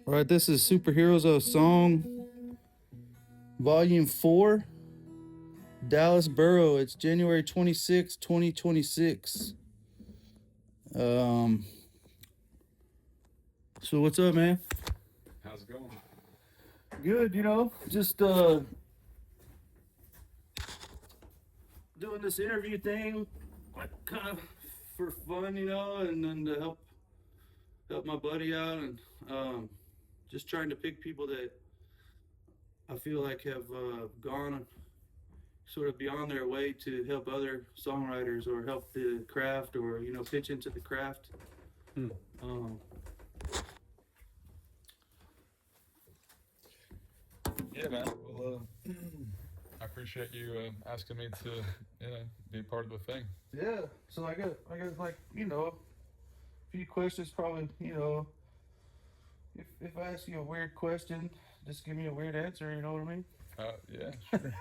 All right, this is Superheroes of Song, Volume 4, Dallas Burrow. It's January 26, 2026. Um, so what's up, man? How's it going? Good, just doing this interview thing, like kind of for fun, and then to help my buddy out, and just trying to pick people that I feel like have gone sort of beyond their way to help other songwriters or help the craft or pitch into the craft. Hmm. Um, Yeah, man. Well, I appreciate you asking me to, be a part of the thing. yeah, so I got like a few questions. Probably if I ask you a weird question, just give me a weird answer. You know what I mean? Yeah, sure.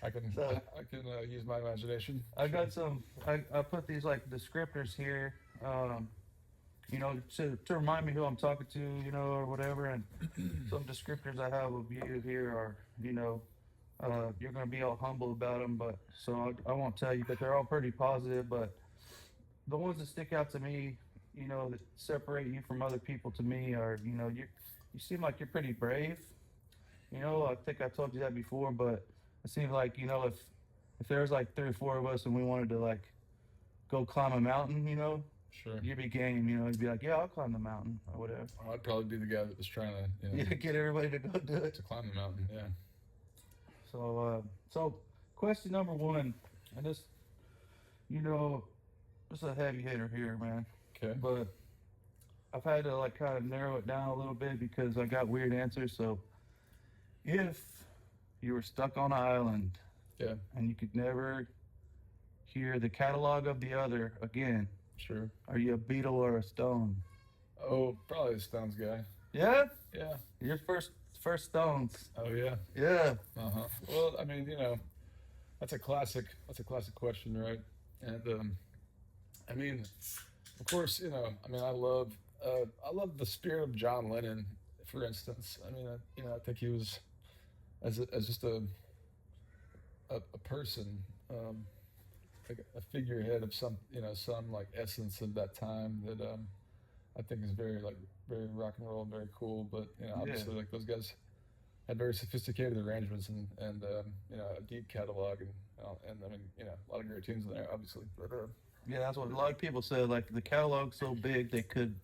I can, So I can use my imagination. I Sure. got some. I put these like descriptors here. To remind me who I'm talking to, or whatever. And some descriptors I have of you here are, you're going to be all humble about them, but so I won't tell you, but they're all pretty positive. But the ones that stick out to me, that separate you from other people to me are, you seem like you're pretty brave. I think I told you that before, but it seems like, if there was like three or four of us and we wanted to like go climb a mountain, Sure. you'd be game, you'd be like, yeah, I'll climb the mountain or whatever. Well, I'd probably be the guy that was trying to, Yeah, get everybody to go do it. to climb the mountain. Yeah. So question number one, and you know, this is a heavy hitter here, man. Okay. But I've had to like kind of narrow it down a little bit because I got weird answers. So if you were stuck on an island Yeah. and you could never hear the catalog of the other again, Sure. are you a Beatle or a Stone? Oh, probably the Stones guy. Yeah, Yeah. your first Stones. Oh, yeah. Yeah, Well, I mean, that's a classic. That's a classic question, right? And I mean, of course, I mean, I love the spirit of John Lennon, for instance. I mean, I think he was as just a person, like a figurehead of some like essence of that time that I think is very rock and roll and very cool. But yeah, obviously, like those guys had very sophisticated arrangements and a deep catalog and I mean, a lot of great tunes in there, obviously. But yeah. That's what a lot of people said. Like the catalog's so big they could,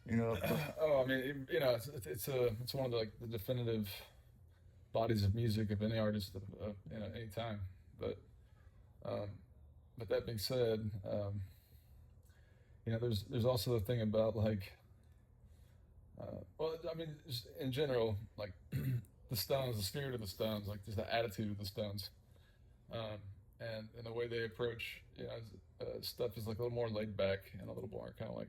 you know. oh, I mean, it's one of the, like the definitive bodies of music of any artist of any time. But um, but that being said, there's also the thing about like well, I mean, just in general, like the Stones, the spirit of the Stones, like just the attitude of the Stones, um, and the way they approach, stuff is like a little more laid back and a little more kind of like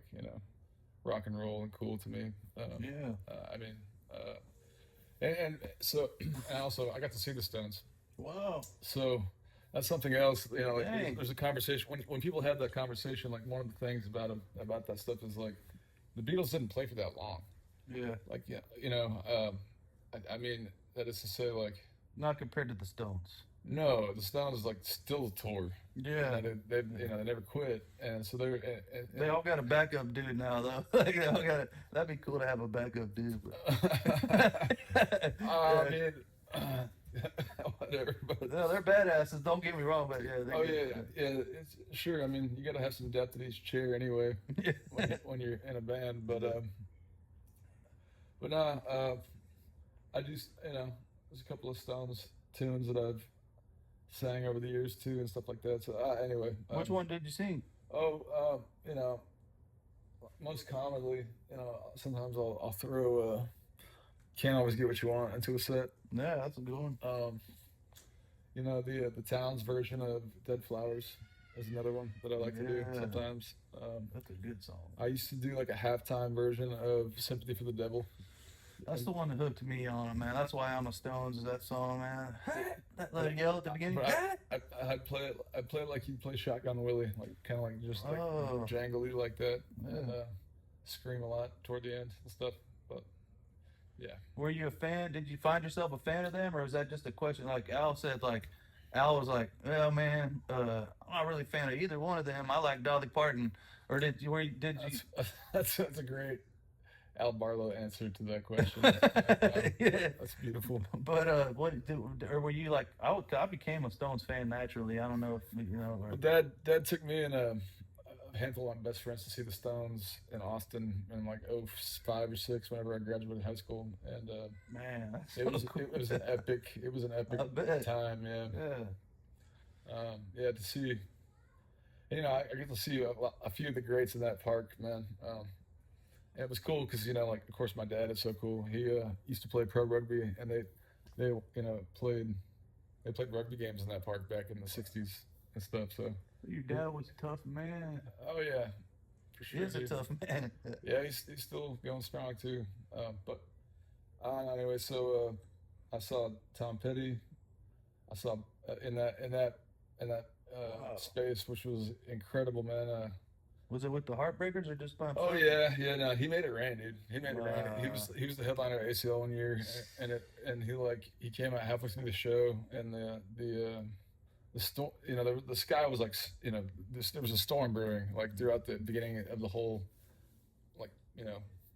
rock and roll and cool to me. Yeah. I mean, uh, and so and also I got to see the Stones, Wow. so that's something else. Like Dang. there's a conversation when people have that conversation. Like one of the things about that stuff is like the Beatles didn't play for that long. Yeah. Like yeah, I mean that is to say like Not compared to the Stones. no, the Stones like still tour. Yeah. They never quit, and so they're They all got a backup dude now, though. Like, they all got. That'd be cool to have a backup dude. But I yeah. mean, whatever. But No, they're badasses. Don't get me wrong, but yeah, oh they're yeah, good. yeah. It's sure. I mean, you got to have some depth in each chair anyway Yeah. when you're in a band. But nah, I just there's a couple of Stones tunes that I've sang over the years too and stuff like that. So anyway, Which one did you sing? oh, most commonly, sometimes I'll throw "Can't Always Get What You Want" into a set. Yeah, that's a good one. The Towns version of "Dead Flowers" is another one that I like to do Yeah, sometimes. that's a good song. I used to do like a halftime version of "Sympathy for the Devil." That's And the one that hooked me on, man. That's why I'm a Stones. Is that song, man? That little yell at the beginning. but I'd play it like you'd play Shotgun Willie, like kind of like just like Oh, jangly like that, yeah. and scream a lot toward the end and stuff. But yeah. Were you a fan? Did you find yourself a fan of them, or is that just a question? Like Al said, like Al was like, "Well, man, I'm not really a fan of either one of them. I like Dolly Parton." Or did you? Were you did you? That's that's a great Al Barlow answer to that question. Yeah, wow, Yeah. that's beautiful. But what did, or were you like? I became a Stones fan naturally. I don't know if you know. Or, Well, Dad took me and a handful of my best friends to see the Stones in Austin in like '05 or '06 whenever I graduated high school, and man, that's it so was cool. it was an epic I bet. time. Yeah, Yeah. yeah, to see, I get to see a few of the greats in that park, man. And it was cool because like of course my dad is so cool. He used to play pro rugby, and they played rugby games in that park back in the '60s and stuff. So Your dad was a tough man. oh yeah, for He sure, is a dude. tough man. Yeah, he's still going strong too. But anyway, so I saw Tom Petty. I saw in that Wow. space, which was incredible, man. Was it with the Heartbreakers or just by Oh himself? yeah, yeah. No, he made it rain, dude. He made it rain. Wow. He was the headliner at ACL one year, and he came out halfway through the show, and the storm, the sky was like there was a storm brewing like throughout the beginning of the whole like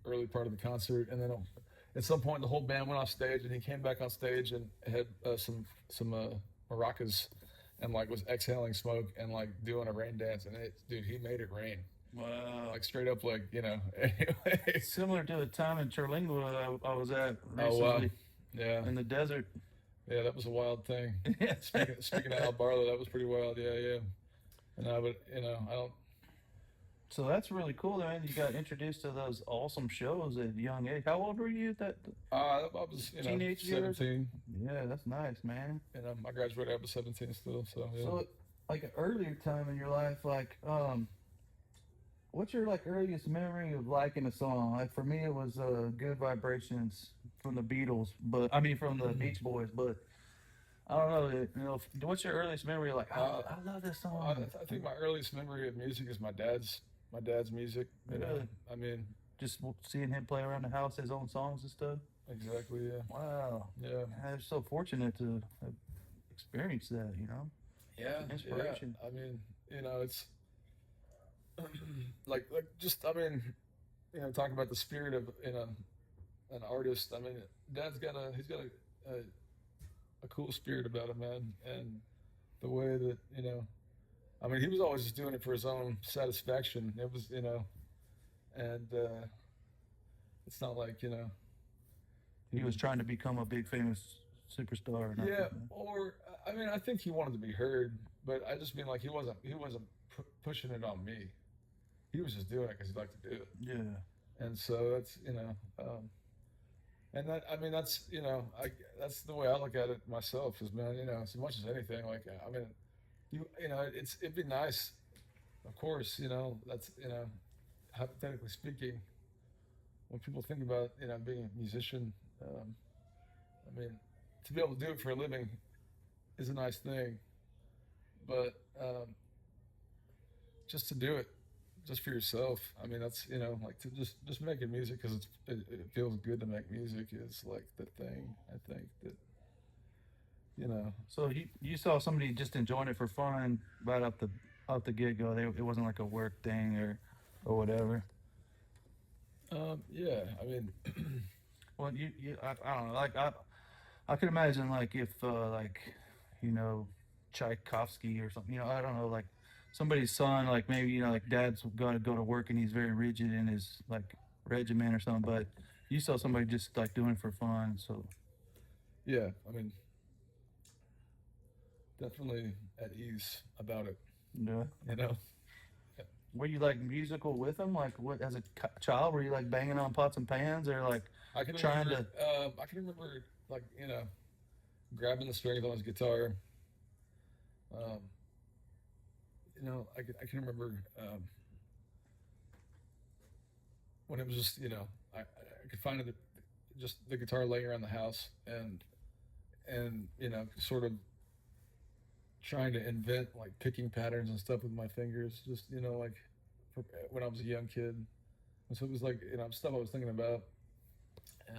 early part of the concert, and then at some point the whole band went off stage, and he came back on stage and had some maracas, and like was exhaling smoke and like doing a rain dance, and dude, he made it rain Wow. like straight up, like anyway. Similar to the time in Terlingua I was at Oh wow, recently yeah, in the desert. yeah, that was a wild thing. Yeah. Speaking of Al Barlow, that was pretty wild. Yeah, yeah. And I would, I don't. So that's really cool, man. You got introduced to those awesome shows at a young age. How old were you at that I was, teenage years? 17. Yeah, that's nice, man. And I graduated. I was 17 still. So yeah. So, like an earlier time in your life, like, what's your like earliest memory of liking a song? Like for me, it was "Good Vibrations" from the Beatles, but I mean from the Beach Boys. But I don't know, what's your earliest memory? Like, oh, Uh, I love this I, song. I think my earliest memory of music is my dad's music. Really, I mean, just seeing him play around the house, his own songs and stuff. exactly. Yeah, Wow, yeah, I'm so fortunate to have experienced that. yeah, yeah. Inspiration. I mean, it's like just talking about the spirit of an artist. I mean, he's got a cool spirit about him, man, and the way that I mean, he was always just doing it for his own satisfaction. It was and it's not like he He was was. trying to become a big famous superstar or Yeah, nothing. or I mean, I think he wanted to be heard, but I just mean like he wasn't pushing it on me. He was just doing it because he liked to do it, Yeah. and so that's and that I mean that's the way I look at it myself. Is man, as much as anything, like I mean, it'd be nice, of course, that's hypothetically speaking, when people think about being a musician, I mean, to be able to do it for a living is a nice thing, but just to do it just for yourself, I mean, that's like to just making music because it feels good to make music is like the thing. I think that So you saw somebody just enjoying it for fun right out the get go. It wasn't like a work thing or whatever. yeah, I mean, Well, I don't know. Like I could imagine like if like you know Tchaikovsky or something. I don't know, like somebody's son, like maybe like dad's got to go to work and he's very rigid in his like regimen or something. But you saw somebody just like doing it for fun. So yeah, I mean, definitely at ease about it, yeah. you know. Were you like musical with them? Like what as a child? Were you like banging on pots and pans or like I can trying remember, to? like grabbing the strings on his guitar. Um, I can remember when it was just I could find it just the guitar laying around the house and sort of trying to invent like picking patterns and stuff with my fingers, just like when I was a young kid. And so it was like stuff I was thinking about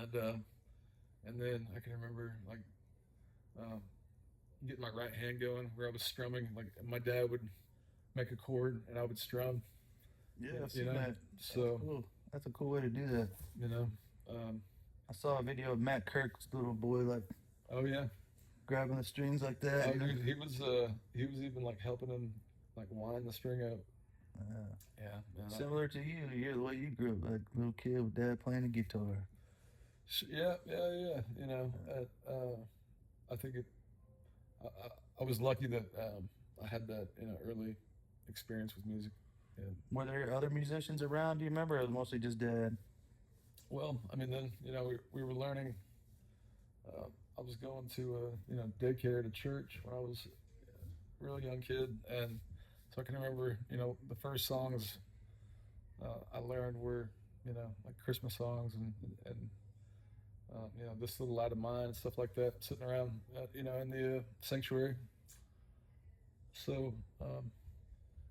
and then I can remember like um, getting my right hand going where I was strumming. Like my dad would make a chord and I would strum. Yeah, I've You seen know, that. That's so cool. That's a cool way to do that. you know, um, I saw a video of Matt Kirk's little boy like oh yeah, grabbing the strings like that. oh You know? dude, he was even like helping him like wind the string up. Uh, Yeah, man. Similar to you, you're the way you grew up, like little kid with dad playing the guitar. Yeah. I think it. I was lucky that I had that early experience with music. And Were there other musicians around? Do you remember? Or was it mostly just dad? well, I mean, then we were learning. Uh, I was going to daycare at a church when I was a real young kid, and so I can remember the first songs I learned were like Christmas songs and this little light of mine and stuff like that, sitting around in the sanctuary. So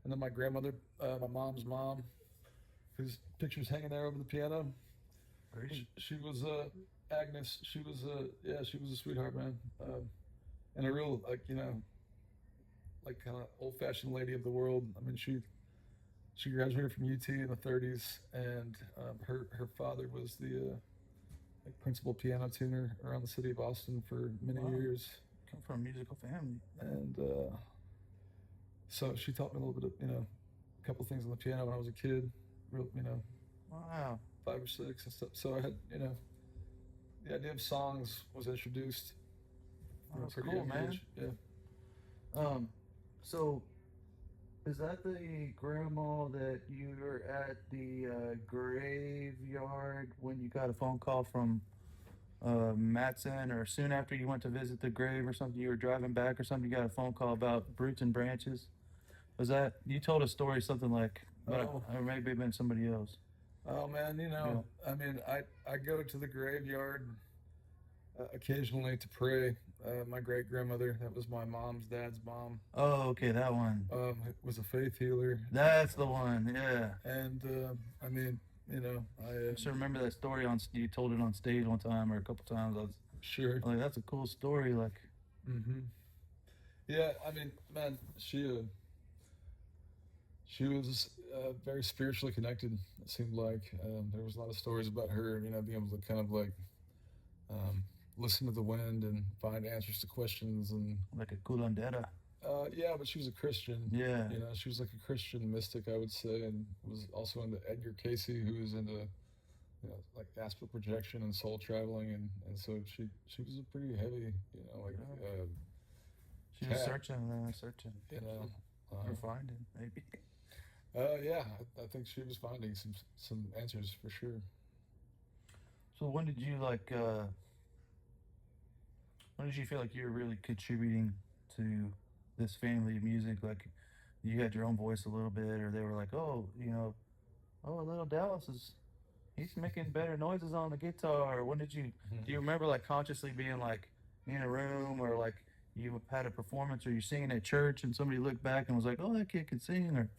and then my grandmother, my mom's mom, whose picture's hanging there over the piano. She was Agnes. She was she was a sweetheart, man, and a real like kind of old-fashioned lady of the world. I mean, she graduated from UT in the '30s, and her father was the like principal piano tuner around the city of Austin for many Wow. years, Come from a musical family. and so she taught me a little bit of a couple things on the piano when I was a kid, real Wow. 5 or 6 and stuff. So I had the idea of songs was introduced from a That's pretty cool, young man. age. Yeah. So is that the grandma that you were at the graveyard when you got a phone call from Matson, or soon after you went to visit the grave or something? You were driving back or something. You got a phone call about roots and branches. Was that you told a story something like, Oh. or maybe it been somebody else? Oh man, I mean, I go to the graveyard occasionally to pray. My great grandmother, that was my mom's dad's mom, Oh, okay, that one. was a faith healer, That's the one. Yeah. and I mean, I just remember that story you told it on stage one time or a couple times. I was sure. like, that's a cool story. Like, Mm-hmm. Yeah, I mean, man, she was very spiritually connected. It seemed like there was a lot of stories about her, being able to kind of like listen to the wind and find answers to questions. And a culandera. yeah, but she was a Christian. Yeah. She was like a Christian mystic, I would say, and was also into Edgar Casey, who was into like astral projection and soul traveling, and so she was a pretty heavy, She was cat, searching. Or uh, finding, maybe. yeah, I think she was finding some answers for sure. So when did you when did you feel like you were really contributing to this family of music? Like you had your own voice a little bit, or they were like, oh, oh, little Dallas he's making better noises on the guitar. When did you, do you remember like consciously being like in a room, or like you had a performance, or you're singing at church and somebody looked back and was like, oh, that kid can sing, or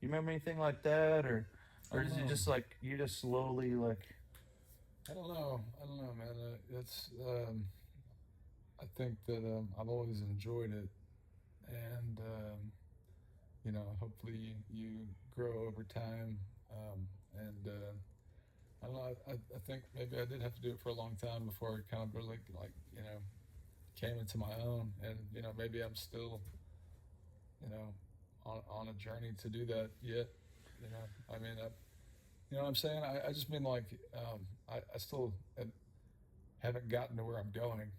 you remember anything like that, or is it just like you just slowly like? I don't know, man. It's I think that I've always enjoyed it, and hopefully you grow over time, and I don't know. I think maybe I did have to do it for a long time before it kind of really came into my own, and maybe I'm still on a journey to do that yet. I mean, what I'm saying? I just mean like I still haven't gotten to where I'm going.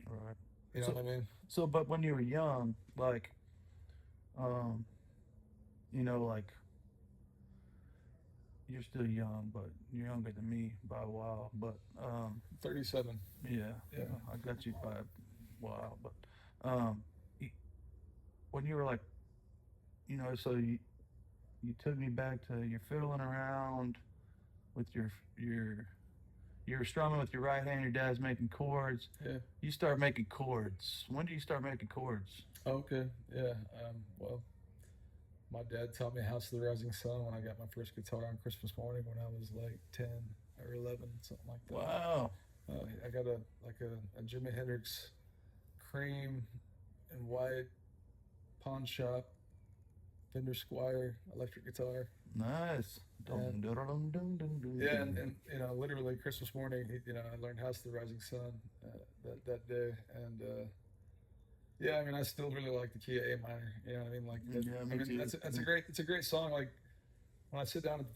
Right. You know So, what I mean? so, but when you were young, like, like you're still young, but you're younger than me by a while. But 37. yeah, Yeah. I got you by a while. But y- when you were like, so you took me back to you're fiddling around with you were strumming with your right hand. Your dad's making chords. Yeah. You start making chords. When do you start making chords? Okay. Yeah. Well, my dad taught me House of the Rising Sun when I got my first guitar on Christmas morning when I was like 10 or $11, something like that. Wow. I got a Jimi Hendrix cream and white pawn shop Fender Squire electric guitar. Nice. And, Dum-dum-dum-dum-dum-dum. yeah, and literally Christmas morning, I learned House of the Rising Sun that day, and yeah, I mean, I still really like the key of A minor. You know what I mean? Like, Yeah, me too. it's a great song. Like when I sit down,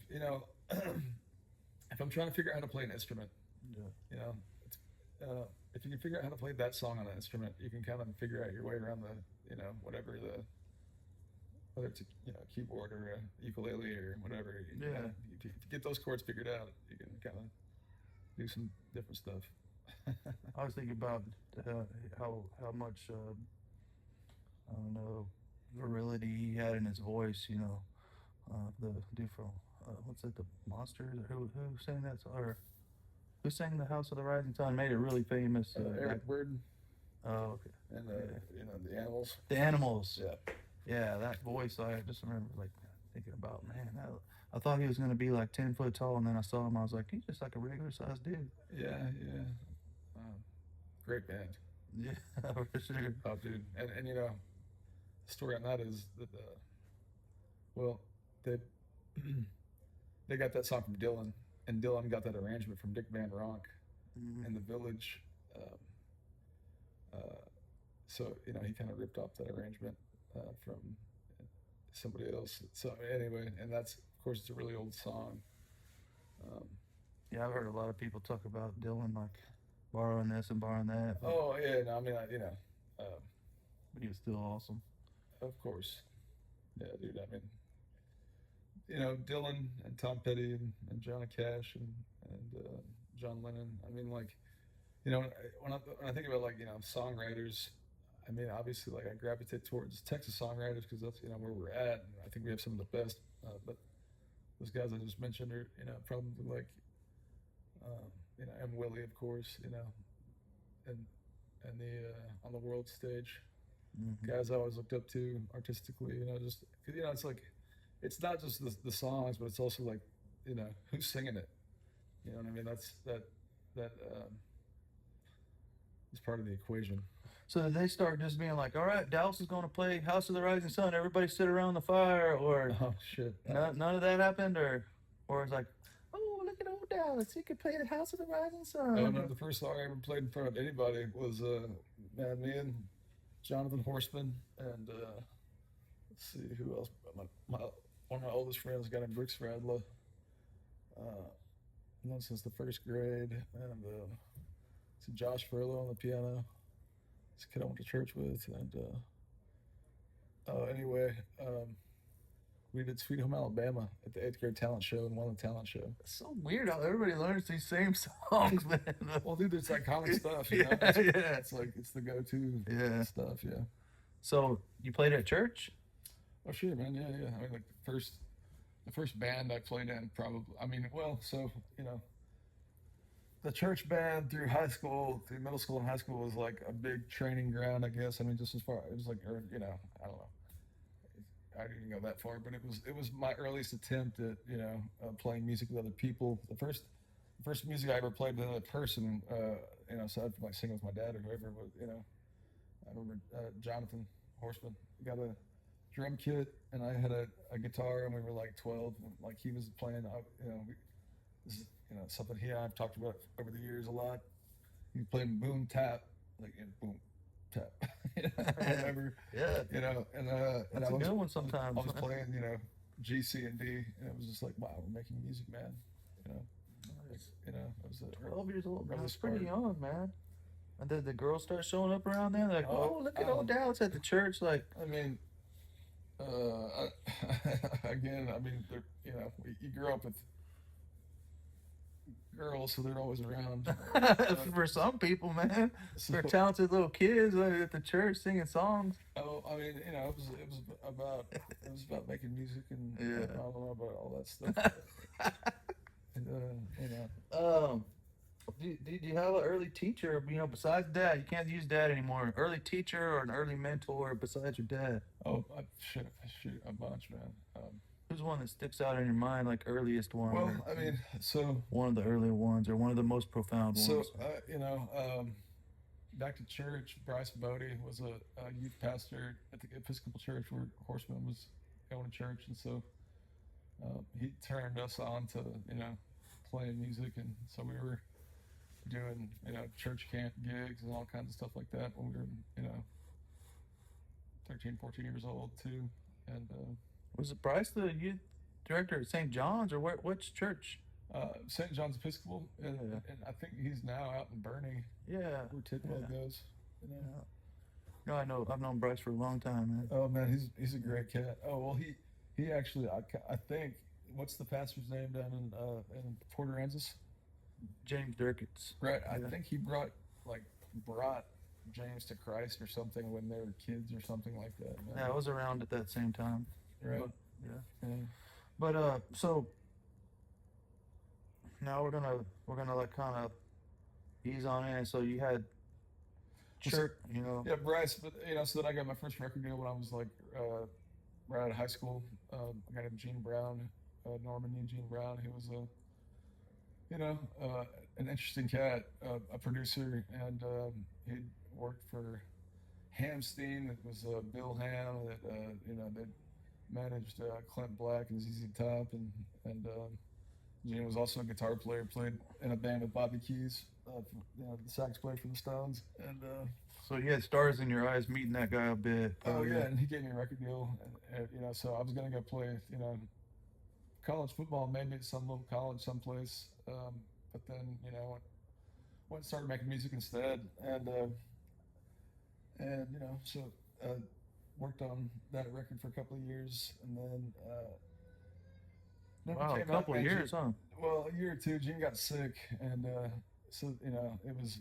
if I'm trying to figure out how to play an instrument, Yeah. it's, if you can figure out how to play that song on an instrument, you can kind of figure out your way around whatever whether it's a keyboard or a ukulele or whatever. Yeah. To get those chords figured out, you can kind of do some different stuff. I was thinking about how much I don't know virility he had in his voice. The dude from what's it, the Monsters, or who sang that song, or who sang the House of the Rising Sun, made it really famous. Eric Burden. Oh, okay. And the Animals. The Animals. Yeah. Yeah, that voice. I just remember thinking about, man. I thought he was gonna be like 10 foot tall, and then I saw him. I was like, he's just like a regular sized dude. Yeah. Great band. Yeah, for sure. Oh, dude. And the story on that is that they got that song from Dylan, and Dylan got that arrangement from Dick Van Ronk in The Village. So he kind of ripped off that arrangement from somebody else. So anyway, and that's, of course, it's a really old song. Yeah, I've heard a lot of people talk about Dylan like borrowing this and borrowing that. Oh yeah, no, I mean, but he was still awesome. Of course, yeah, dude. I mean, Dylan and Tom Petty and Johnny Cash and John Lennon. I mean, like, when I think about songwriters, I mean, obviously, like, I gravitate towards Texas songwriters because that's where we're at, and I think we have some of the best. But those guys I just mentioned are probably like M. Willie, of course, and the on the world stage, guys I always looked up to artistically, just because it's like, it's not just the songs, but it's also like who's singing it. You know what I mean? That is part of the equation. So did they start just being like, all right, Dallas is going to play House of the Rising Sun, everybody sit around the fire, or Oh shit! none of that happened, or it's like, oh, look at old Dallas, he could play the House of the Rising Sun. Oh no, the first song I ever played in front of anybody was me and Jonathan Horseman, and let's see who else. One of my oldest friends, a guy named Brooks Radla, known since the first grade, and Josh Furlow on the piano. This kid I went to church with, and anyway, we did Sweet Home Alabama at the 8th grade talent show and won the talent show. It's so weird how everybody learns these same songs, man. Well, dude, it's iconic stuff. Yeah. It's like, it's the go-to stuff. Yeah. So you played at church? Oh, sure, man. Yeah. I mean, like the first band I played in, probably. I mean, well, so the church band through middle school and high school was like a big training ground, I guess. I mean, just as far, it was like, I don't know. I didn't go that far, but it was my earliest attempt at playing music with other people. The first music I ever played with another person, aside from like singing with my dad or whoever, was I remember Jonathan Horseman got a drum kit and I had a guitar, and we were like 12, and like he was playing. This is something he and I have talked about over the years a lot. He played boom tap, like boom tap, whatever. Yeah. And That's a good one sometimes. I was playing, G, C, and D, and it was just like, wow, we're making music, man. Nice. It was 12 years old, man. really That's pretty smart. young, man. And then the girls start showing up around there. They're like, oh, look at old Dallas at the church. Like, I mean, again, I mean, you grow up with girls, so they're always around. for some people, man, So- for talented little kids at the church singing songs. Oh, I mean, it was about making music, and Yeah. I don't know about all that stuff. And, Did you have an early teacher, besides dad? You can't use dad anymore. Early teacher or an early mentor besides your dad? oh, shoot, a bunch, man. Who's one that sticks out in your mind, like earliest one, Well, or I mean, so one of the early ones, or one of the most profound so ones? you know, back to church. Bryce Bodie was a youth pastor at the Episcopal Church where Horseman was going to church, and so he turned us on to playing music, and so we were doing church camp gigs and all kinds of stuff like that when we were 13, 14 years old too, and Was it Bryce the youth director at St. John's, or which church? St. John's Episcopal, and, Yeah. and I think he's now out in Bernie Yeah. where Tidwell Yeah. goes. Yeah. No, I've known Bryce for a long time, man. Oh man, he's a great cat. Oh well, he actually I think what's the pastor's name down in Port Aransas? James Durkitz. Right. I Yeah. think he brought James to Christ or something when they were kids or something like that. Man. Yeah, I was around at that same time. Right. But, yeah. Yeah. But so now we're gonna like kind of ease on in. So you had church, Yeah, Bryce. But so then I got my first record deal when I was like right out of high school. A guy named Gene Brown, Norman Eugene Brown. He was an interesting cat, a producer, and he worked for Hamstein. It was Bill Ham that that managed Clint Black and ZZ Top, and Gene was also a guitar player. Played in a band with Bobby Keys, the sax player from the Stones, and. So you had stars in your eyes meeting that guy a bit. Oh yeah, and he gave me a record deal, and so I was gonna go play, college football, maybe at some little college someplace, but then went and started making music instead, and so worked on that record for a couple of years, and then never Wow, a came out, couple of man. years, huh? Well, a year or two. Gene got sick, and so it was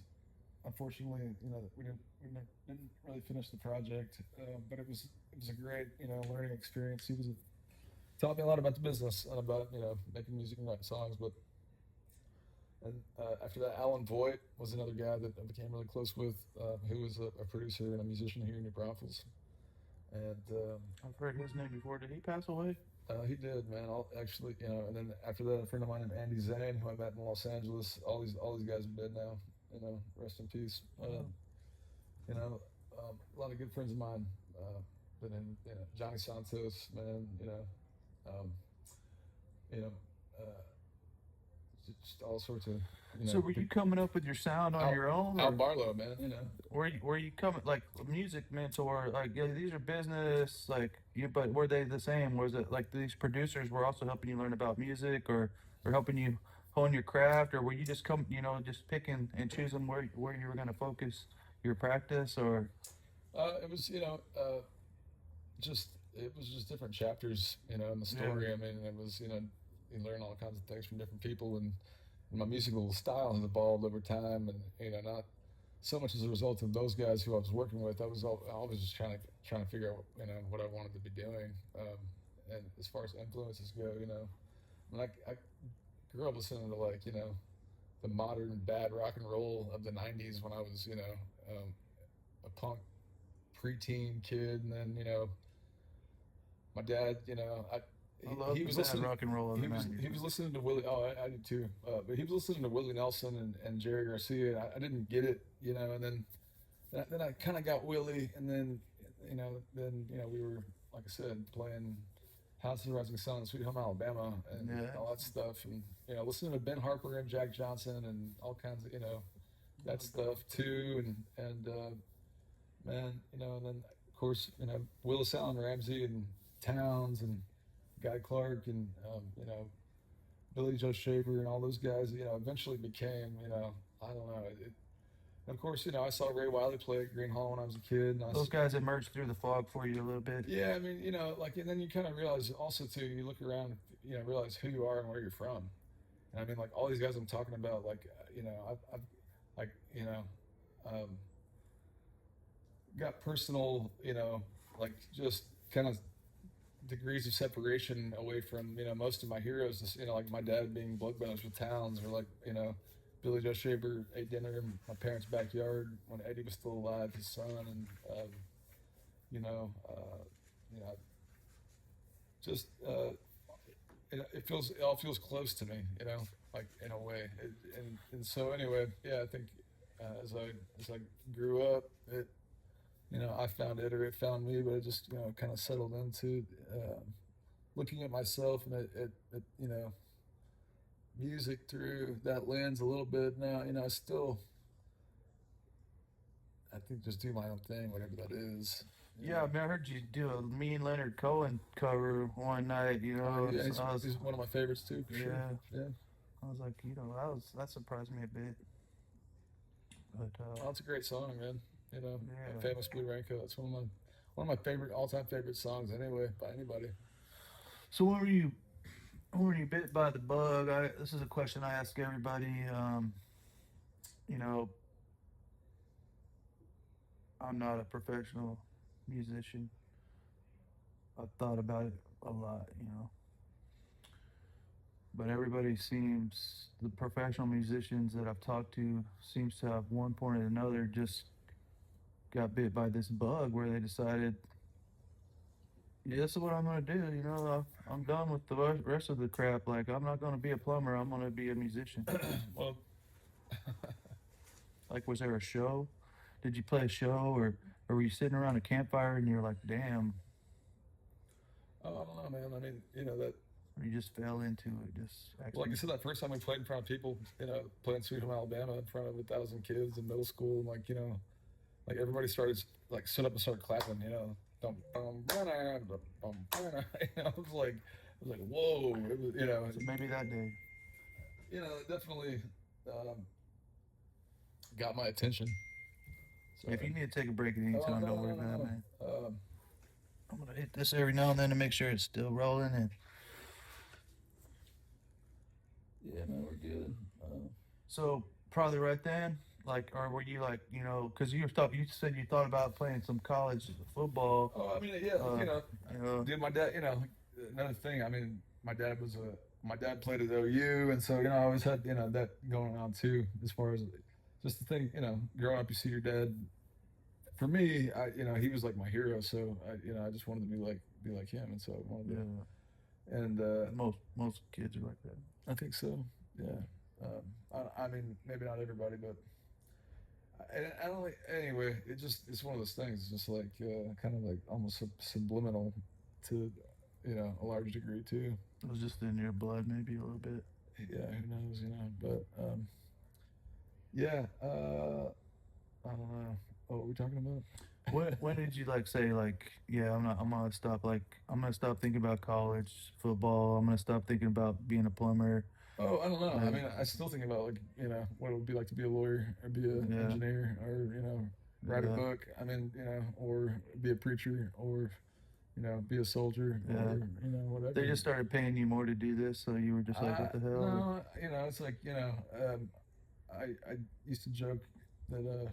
unfortunately we didn't really finish the project, but it was a great learning experience. He taught me a lot about the business and about making music and writing songs. But after that, Alan Voigt was another guy that I became really close with, who was a producer and a musician here in New Braunfels. And I've heard his name before. Did he pass away? he did, man. Actually, and then after that, a friend of mine named Andy Zane, who I met in Los Angeles. All these guys are dead now. Rest in peace. A lot of good friends of mine. But then, Johnny Santos, man. Just all sorts of. So were you coming up with your sound on your own? Al Barlow, man. Were you coming like music mentor? Like, yeah, these are business, like you, but were they the same? Was it like these producers were also helping you learn about music, or helping you hone your craft, or were you just just picking and choosing where you were going to focus your practice, or? It was just different chapters in the story. Yeah. I mean, it was you learn all kinds of things from different people, and my musical style has evolved over time, and not so much as a result of those guys who I was working with. I was always just trying to figure out what I wanted to be doing, and as far as influences go, I mean, I grew up listening to the modern bad rock and roll of the '90s when I was a punk preteen kid, and then my dad he was listening rock and roll. he was listening to Willie. Oh, I did too. But he was listening to Willie Nelson and Jerry Garcia. I didn't get it, and then I kind of got Willie, and then we were, like I said, playing House of the Rising Sun, Sweet Home Alabama, and all that stuff, and listening to Ben Harper and Jack Johnson and all kinds of that stuff too, and man, and then of course Willis Allen Ramsey and Towns and Guy Clark and Billy Joe Shaver and all those guys eventually became I don't know and of course I saw Ray Wiley play at Green Hall when I was a kid, and those guys emerged through the fog for you a little bit. Yeah, I mean and then you kind of realize also too, you look around, realize who you are and where you're from, and I mean all these guys I'm talking about, I've got personal just kind of degrees of separation away from most of my heroes. Like my dad being blood brothers with Towns, or Billy Joe Shaver ate dinner in my parents' backyard when Eddie was still alive, his son, and just it all feels close to me, like in a way. And so anyway, yeah, I think as I grew up, I found it or it found me, but it just kind of settled into looking at myself and at music through that lens a little bit. Now I still I think just do my own thing, whatever that is. You Yeah, I know. mean, I heard you do a me and Leonard Cohen cover one night. Yeah, So I was, he's one of my favorites too, for sure. yeah, Yeah. I was like, that surprised me a bit. But Oh, it's a great song, man. yeah. Famous Blue Raincoat. That's one of my favorite all time favorite songs anyway by anybody. So when were you bit by the bug? This is a question I ask everybody. You know, I'm not a professional musician. I've thought about it a lot. But everybody seems the professional musicians that I've talked to seems to have one point or another just got bit by this bug where they decided, yeah, this is what I'm gonna do. I'm done with the rest of the crap. Like I'm not gonna be a plumber. I'm gonna be a musician. Well, Like, was there a show? Did you play a show, or were you sitting around a campfire and you're like, damn, oh, I don't know, man. I mean, that. or you just fell into it, just Well, like I accident? said, that first time we played in front of people, playing Sweet Home Alabama in front of 1,000 kids in middle school, and like everybody started like stood up and started clapping, dum, dum, banana, dum, dum, banana. It was like whoa, it was, So maybe that day. it definitely um, got my attention. So, If you need to take a break at any oh time, no, don't no, worry no, about it, no. man. Um, I'm gonna hit this every now and then to make sure it's still rolling. And yeah, man, we're good. so probably right then, like, or were you like, because you said you thought about playing some college football. Oh, I mean, yeah, Uh, you know, dude, my dad, another thing. I mean, my dad played at OU, and so I always had that going on too. As far as just the thing, growing up, you see your dad. For me, he was like my hero, so I just wanted to be like him, and so I wanted yeah, to, and most kids are like that. I think so, yeah. I mean, maybe not everybody, but I don't like. Anyway, it's one of those things. It's just like kind of like almost subliminal to a large degree too. It was just in your blood, maybe a little bit. Yeah, who knows, but yeah, I don't know. Oh, what are we talking about? When did you like say like, yeah, I'm gonna stop, like I'm gonna stop thinking about college football. I'm gonna stop thinking about being a plumber. Oh, I don't know. I Like, mean, I still think about, like, what it would be like to be a lawyer or be an yeah, engineer or write a yeah, book. I mean, or be a preacher or be a soldier yeah. or They whatever. just started paying you more to do this, so you were just like, what the hell? No, it's like I used to joke that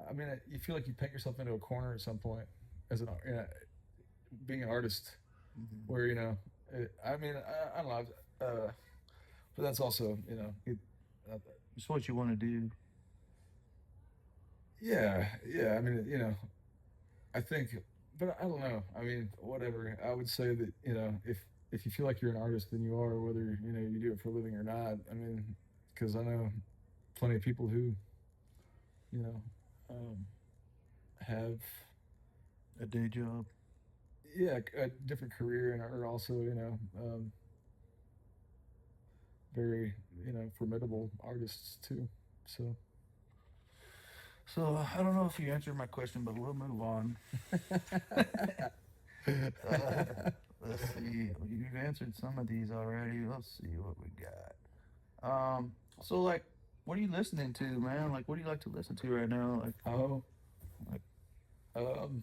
I mean, you feel like you paint yourself into a corner at some point as being an artist, Mhm. where I mean, I don't know, but that's also uh, It's what you want to do. yeah, yeah. I mean, I think, but I don't know. I mean, whatever. I would say that if you feel like you're an artist, then you are, whether you do it for a living or not. I mean, because I know plenty of people who you know um, have A day job. yeah a different career and are also very formidable artists too. So So I don't know if you answered my question, but we'll move on. Uh, let's see. You've answered some of these already. Let's see what we got. So like, what are you listening to, man? Like, what do you like to listen to right now? oh Like, um,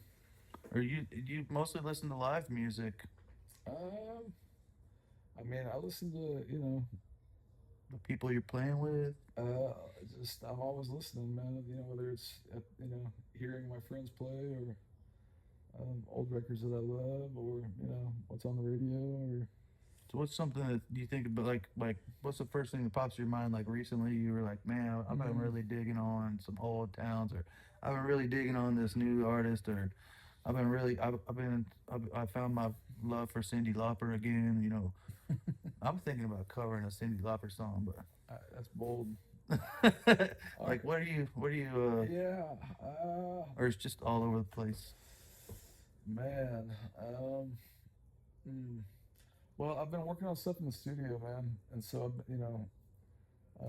or you mostly listen to live music? um, I mean, I listen to The people you're playing with? uh, just I'm always listening, man. Whether it's hearing my friends play or old records that I love, or what's on the radio, or So what's something that you think about, like what's the first thing that pops to your mind? Like recently, you were like, man, I've been mm, really digging on some old towns, or I've been really digging on this new artist, or I've been really, I found my love for Cyndi Lauper again. I'm thinking about covering a Cyndi Lauper song, That's bold. but All right. like, what do you, Yeah. or it's just all over the place. Man. Hmm. Well, I've been working on stuff in the studio, man, and so um,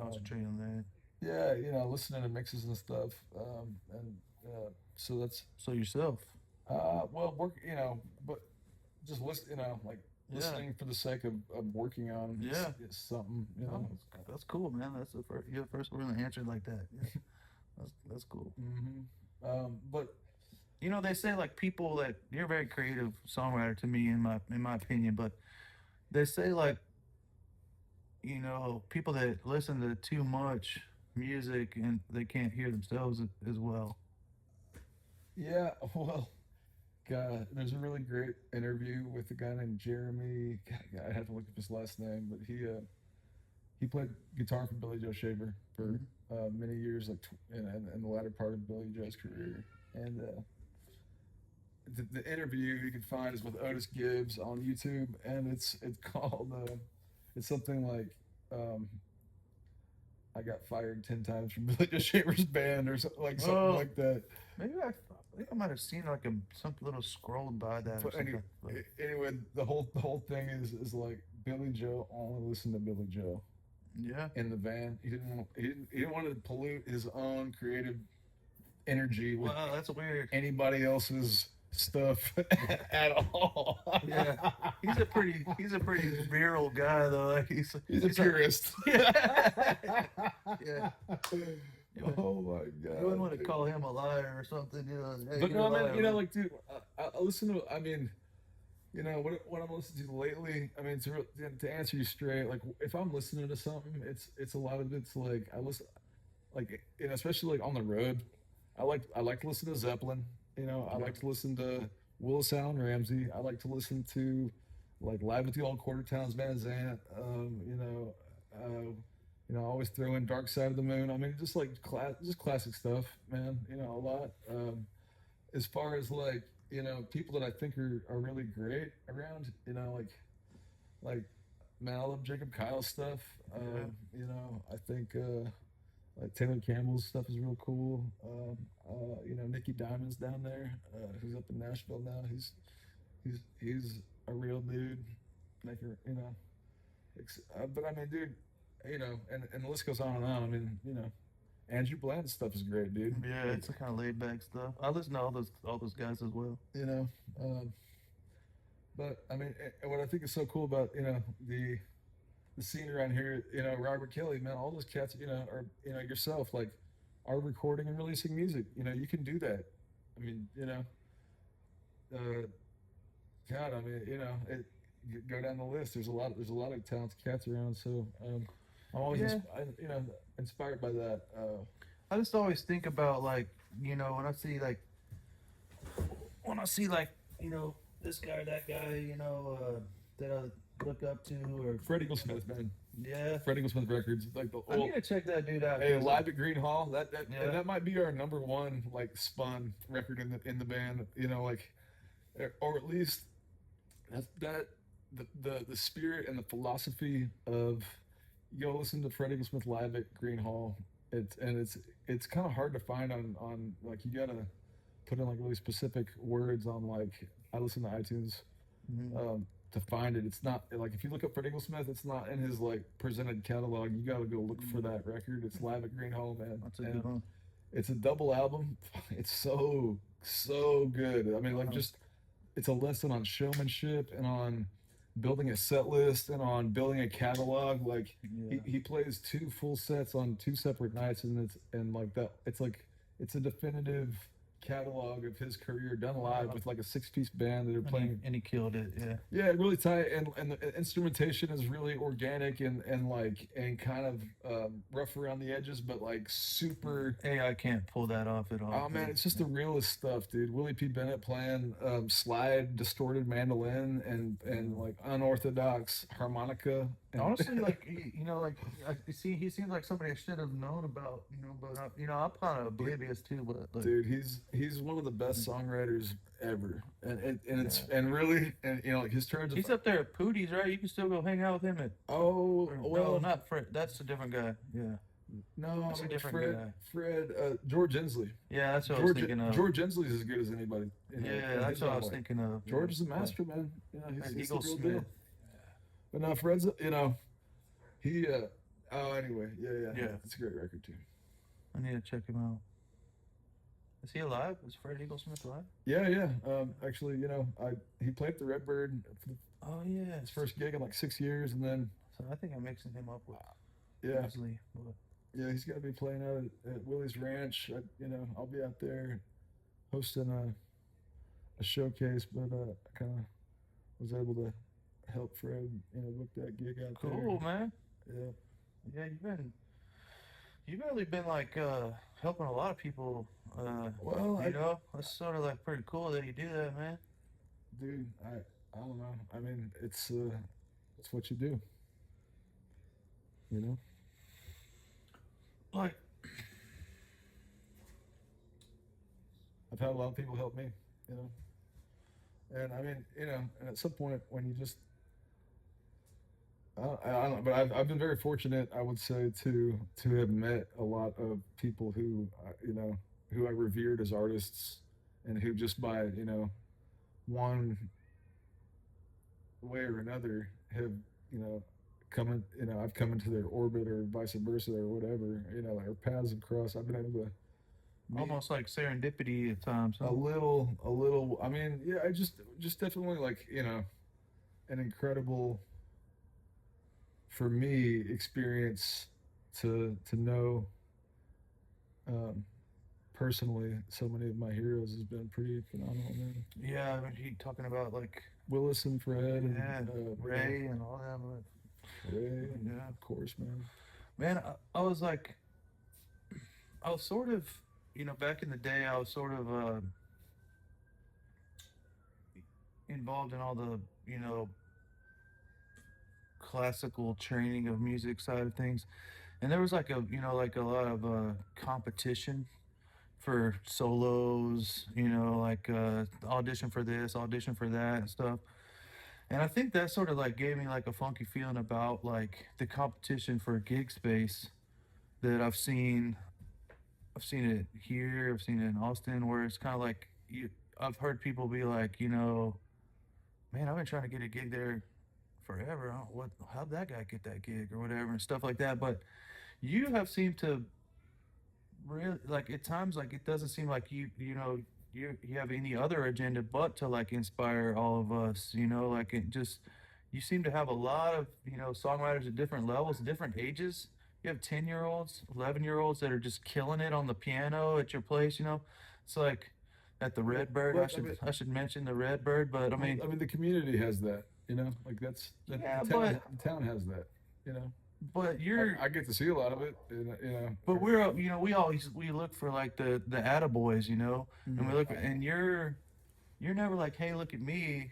Concentrate on that. yeah, listening to mixes and stuff, and so that's So yourself, well, work, but just listen, like yeah, listening for the sake of working on yeah. is something, Oh, that's cool, man. That's the first. You're the first one to answer like that. Yeah, that's cool. But They say like people that you're a very creative songwriter to me, in my opinion, but they say like people that listen to too much music and they can't hear themselves as well. yeah, well, God, there's a really great interview with a guy named Jeremy. God, I have to look up his last name, but he played guitar for Billy Joe Shaver for Mhm. many years, like in the latter part of Billy Joe's career. And the interview you can find is with Otis Gibbs on YouTube, and it's called it's something like um, I got fired 10 times from Billy Joe Shaver's band or something Oh, like that. maybe I think I might have seen like some little scrolled by that or But something. But anyway, the whole thing is like Billy Joe only listened to Billy Joe yeah. in the van. He didn't want to pollute his own creative energy with Wow, that's weird. anybody else's stuff at all. Yeah, he's a pretty virile guy though. Like He's a he's a purist. yeah yeah. You wouldn't, Oh my you wouldn't god, want to dude. call him a liar or something. Hey, But you're a no, man, liar, man. like, dude, I listen to. I mean, what I'm listening to lately. I mean, to answer you straight, like if I'm listening to something, it's a lot of it's like I listen, like especially like on the road. I like to listen to Zeppelin. I Yeah. like to listen to Willis Allen Ramsey. I like to listen to like Live at the Old Quarter Towns Van Zant. I always throw in Dark Side of the Moon. I mean, just like just classic stuff, man. A lot. As far as like people that I think are really great around, like man, I love Jacob Kyle's stuff. Yeah. I think like Taylor Campbell's stuff is real cool. Nicky Diamond's down there, who's up in Nashville now. He's a real dude. Maker, but I mean, dude, and the list goes on and on. I mean, Andrew Bland's stuff is great, dude. Yeah, Like, it's the kind of laid back stuff. I listen to all those guys as well. you know, um, but I mean, and what I think is so cool about the scene around here, Robert Kelly, man, all those cats, or yourself, like, are recording and releasing music. You can do that. I mean, uh, God, I mean, go down the list. There's a lot of talented cats around. So I'm always, Yeah, inspired by that. I just always think about like when I see like this guy or that guy that I look up to or Fred Eaglesmith, man. yeah. Fred Eaglesmith Records, like the I old. need to check that dude out. Hey, live at Green Hall. And Yeah. that might be our number one like spun record in the band. Or at least that the spirit and the philosophy of you go listen to Freddie Smith live at Green Hall. It's kind of hard to find on like you gotta put in like really specific words on like I listen to iTunes Mhm. to find it. It's not like if you look up Freddie Smith, it's not in his like presented catalog. You gotta go look for that record. It's live at Green Hall, man. That's a And good one. it's a double album. It's so good. I mean, like Wow. just it's a lesson on showmanship and on building a set list and on building a catalog. Like Yeah. he plays two full sets on two separate nights, and like that. It's a definitive catalog of his career done live Wow. with like a 6-piece band that are And he, playing. and he killed it. Yeah. Yeah, really tight, and the instrumentation is really organic and like and kind of rough around the edges, but like super. AI can't pull that off at all. Oh man, it's just the realest stuff, dude. Willie P. Bennett playing slide distorted mandolin and like unorthodox harmonica And Honestly, like like he seems like somebody I should have known about, but I'm kind of he, oblivious too. But like, dude, he's one of the best songwriters ever, and it's yeah, and really, and like his turns of, he's up there at Pootie's, right? You can still go hang out with him at, oh or no, well, not Fred. That's a different guy. Yeah, no, I that's a mean different guy. George Inslee. Yeah, that's what I was thinking of. George Inslee's as good as anybody, Yeah, in that's his what I own was way. thinking of. Yeah, George is a but master, man. and He's the Eagle real Smith. deal. But no, Fred's, he, oh, anyway, yeah, Yeah, it's a great record too. I need to check him out. Is he alive? Is Fred Eagle Smith alive? Yeah, yeah. Actually, he played the Redbird for Oh his yes. first gig in like 6 years, and then So I think I'm mixing him up with yeah, Inslee. But yeah, he's got to be playing out at Willie's Ranch. I'll be out there hosting a showcase, but I kind of was able to help Fred, book that gig out cool, man. there. Yeah. Yeah, you've really been like helping a lot of people. Well, That's sort of like pretty cool that you do that, man. dude, I don't know. I mean, it's what you do, you know. Like, I've had a lot of people help me, you know. And I mean, and at some point when you just, I don't know, but I've been very fortunate, I would say, to have met a lot of people who, who I revered as artists, and who just by, one way or another have, come in, I've come into their orbit or vice versa or whatever, our paths have crossed. I've been able to meet almost like serendipity at times, huh? a little. I mean, yeah, I just definitely like, an incredible, for me, experience to know, personally, so many of my heroes has been pretty phenomenal, man. Yeah, I mean, he talking about like, Willis and Fred and yeah, Ray and all that. Ray, Yeah, of course, man. man, I was like, I was sort of, back in the day, I was sort of involved in all the, classical training of music side of things, and there was like like a lot of competition for solos, like audition for this, audition for that, and stuff. And I think that sort of like gave me like a funky feeling about like the competition for gig space that I've seen it here, I've seen it in Austin, where it's kind of like I've heard people be like, man, I've been trying to get a gig there forever. I don't, how'd that guy get that gig or whatever and stuff like that. But you have seemed to really like at times like it doesn't seem like you have any other agenda but to like inspire all of us. Like it just you seem to have a lot of songwriters at different levels, different ages. You have 10-year-olds, 11-year-olds that are just killing it on the piano at your place. It's like at the Redbird. I But I should mean, I should mention the Redbird, but I well, mean, I mean, the community has that, like yeah, the town has that, you know. but you're I get to see a lot of it, but we're we look for like the attaboys, and we Mhm. look and you're never like, hey, look at me,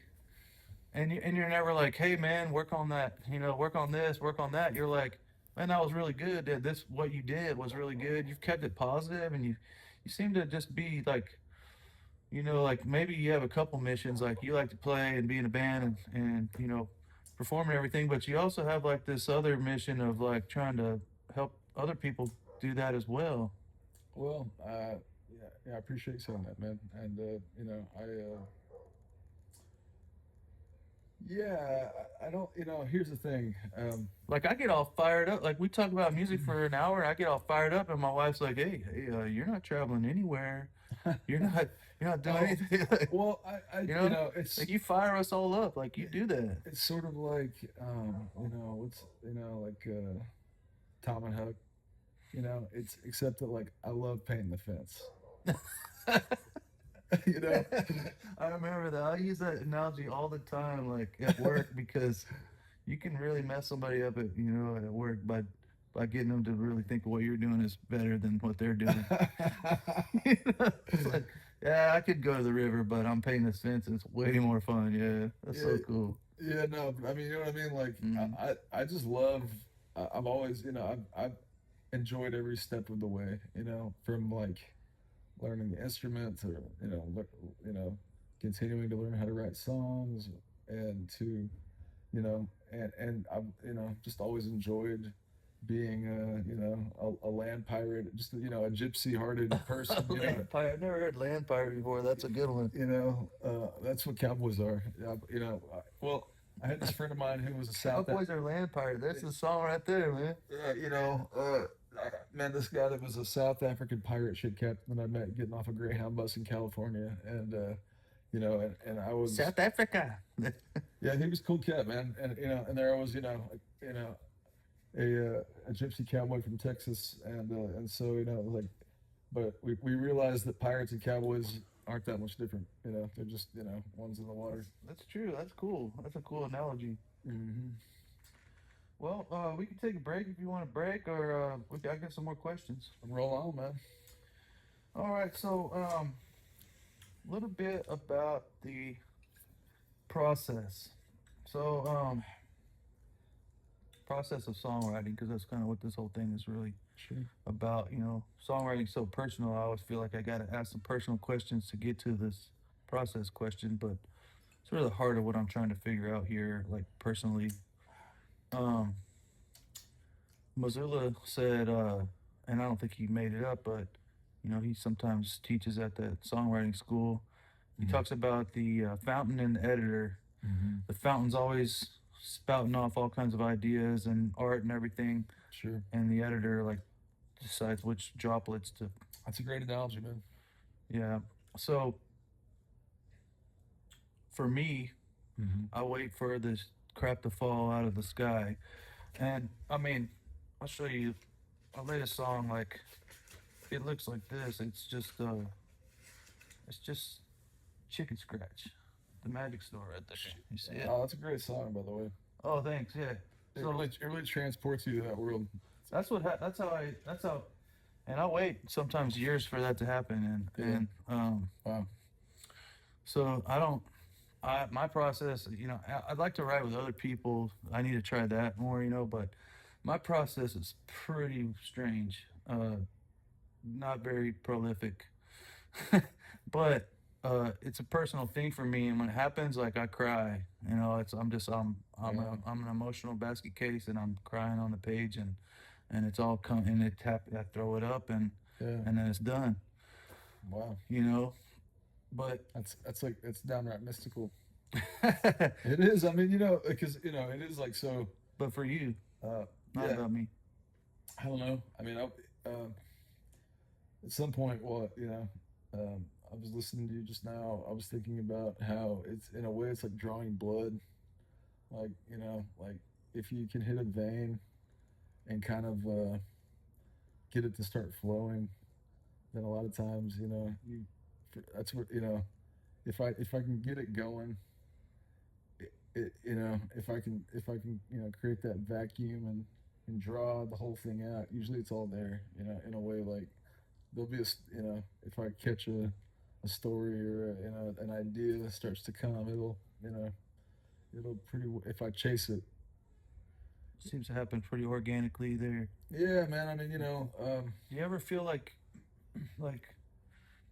and you're never like, hey man, work on that, work on this, work on that. You're like, man, that was really good. This what you did was really good. You've kept it positive, and you seem to just be like, like maybe you have a couple missions, like you like to play and be in a band and perform and everything, but you also have like this other mission of like trying to help other people do that as well. Well, yeah, I appreciate you saying that, man. And yeah, I don't, here's the thing. Like I get all fired up. Like we talk about music for an hour, I get all fired up, and my wife's like, "Hey, you're not traveling anywhere. You're not, you're not doing Oh, anything." Like, well, it's like you fire us all up. Like you do that. it's sort of like, what's, like Tom and Huck. It's except that like I love painting the fence. you know, I remember that. I use that analogy all the time, like at work, because you can really mess somebody up at work by getting them to really think what you're doing is better than what they're doing. It's like, yeah, I could go to the river, but I'm painting this fence. And it's way more fun. Yeah, that's yeah, so cool. Yeah, no, I mean, you know what I mean? Like, Mm. I just love, I've always, I've enjoyed every step of the way, from like learning instruments or, continuing to learn how to write songs and to, and I've, just always enjoyed being a land pirate, just, a gypsy hearted person, Land pirate. I've never heard land pirate before. That's a good one. that's what cowboys are. Well, I had this friend of mine who was a Cowboys are land pirate. That's the song right there, man. man, this guy that was a South African pirate ship captain that I met getting off a Greyhound bus in California, and and I was, South Africa. yeah, he was a cool cat, man, and and there I was, a gypsy cowboy from Texas, and so like, but we realized that pirates and cowboys aren't that much different, they're just ones in the water. That's true. That's cool. That's a cool analogy. Hmm. Well, we can take a break if you want to break, or I got some more questions. Roll on, man. All right. So, a little bit about the process. So, process of songwriting, because that's kind of what this whole thing is really Sure. about. Songwriting so personal. I always feel like I got to ask some personal questions to get to this process question, but it's really the heart of what I'm trying to figure out here, like personally. Um, Missoula said, and I don't think he made it up, but he sometimes teaches at that songwriting school. He Hmm. talks about the fountain and the editor. Hmm. The fountain's always spouting off all kinds of ideas and art and everything, Sure. and the editor like decides which droplets to. That's a great analogy, man. Yeah. So for me, Hmm. I wait for this crap to fall out of the sky, and I mean, I'll show you. I made a song like it looks like this. It's just chicken scratch, the magic store right there. You see it? Oh, that's a great song, by the way. Oh, thanks. Yeah. So It really transports you to that world. that's how, and I wait sometimes years for that to happen, Yeah. and Wow. so I don't. My process, I'd like to write with other people. I need to try that more, but my process is pretty strange. Not very prolific, but it's a personal thing for me. And when it happens, like I cry. Yeah. I'm an emotional basket case, and I'm crying on the page, and it's all come and I throw it up, Yeah. and then it's done. Wow. You know, but That's like it's downright mystical. It is. I mean, because it is like so. but for you, not Yeah. about me. I don't know. I mean, at some point, I was listening to you just now. I was thinking about how it's in a way it's like drawing blood. Like like if you can hit a vein and kind of get it to start flowing, then a lot of times that's what if I can get it going, if I can create that vacuum and draw the whole thing out. Usually it's all there. In a way like there'll be if I catch a story or an idea that starts to come, it'll pretty if I chase it. Seems to happen pretty organically there. Yeah, man. I mean, Do you ever feel like,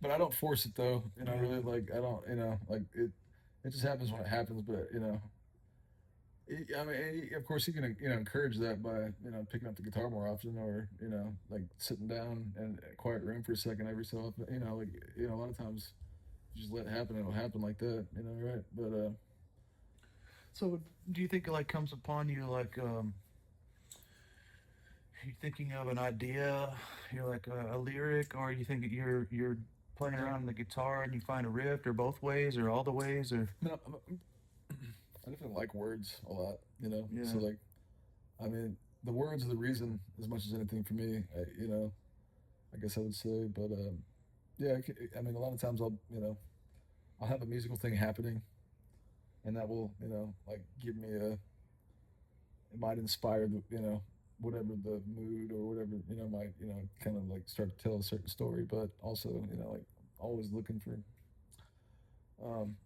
but I don't force it though. yeah, Really, like I don't, like it just happens when it happens. But I mean, of course, you can encourage that by picking up the guitar more often, or like sitting down in a quiet room for a second every so often. Like a lot of times you just let it happen, it'll happen like that. Right? But so do you think it like comes upon you like you're thinking of an idea, you're like a lyric, or you think you're playing around on the guitar and you find a riff, or both ways, or all the ways, or I, mean, I definitely like words a lot. yeah. So like, I mean, the words are the reason as much as anything for me. I guess I would say, but yeah, I mean, a lot of times I'll have a musical thing happening, and that will like give me it might inspire the whatever the mood or whatever might kind of like start to tell a certain story, but also like always looking for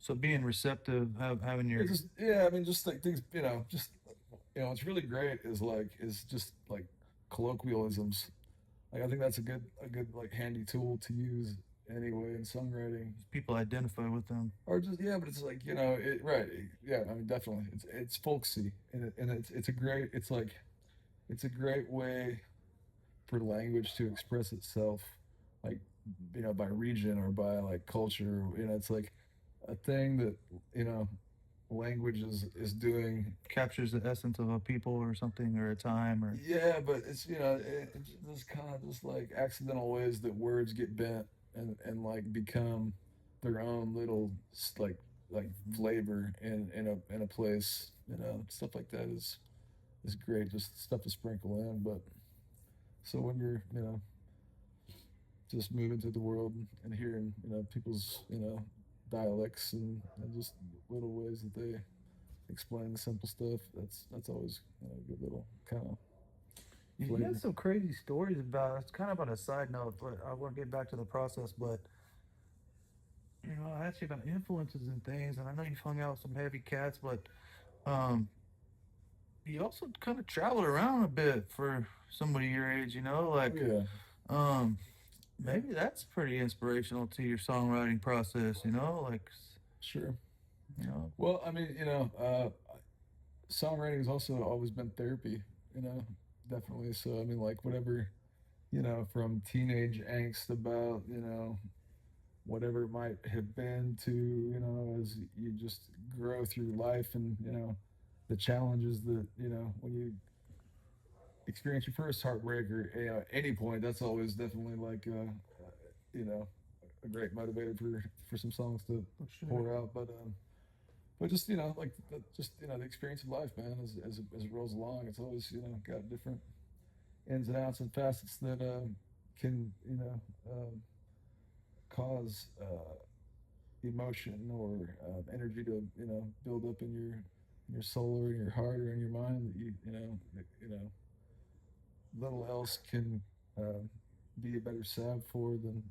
So being receptive, having It's your just yeah, I mean, just like things, just what's really great is just like colloquialisms. Like I think that's a good like handy tool to use anyway in songwriting. people identify with them. Or just yeah, but it's like right, yeah. I mean, definitely, it's folksy, and it's a great, it's a great way for language to express itself, like by region or by like culture. It's like a thing that you know language is doing. Captures the essence of a people or something or a time or Yeah, but it's it's just kind of just like accidental ways that words get bent and like become their own little like flavor in a place. Stuff like that is great. Just stuff to sprinkle in. But so when you're just moving through the world and hearing people's dialects and just little ways that they explain simple stuff, that's always a good little kind of you got flavor. some crazy stories about it's kind of on a side note, but I want to get back to the process. But I asked you about influences and things, and I know you've hung out with some heavy cats, but um, you also kind of traveled around a bit for somebody your age. Oh Like yeah, um, yeah, maybe that's pretty inspirational to your songwriting process. Like sure. you know, Well, I mean, songwriting has also always been therapy. You know, definitely. So I mean, like whatever, from teenage angst about whatever it might have been to as you just grow through life and the challenges that when you experience your first heartbreak or any point, that's always definitely like you know a great motivator for some songs to for sure. pour out. But just like just the experience of life, man, as it rolls along, it's always got different ins and outs and facets that can cause emotion or energy to build up in your soul or in your heart or in your mind that little else can uh, be a better salve for than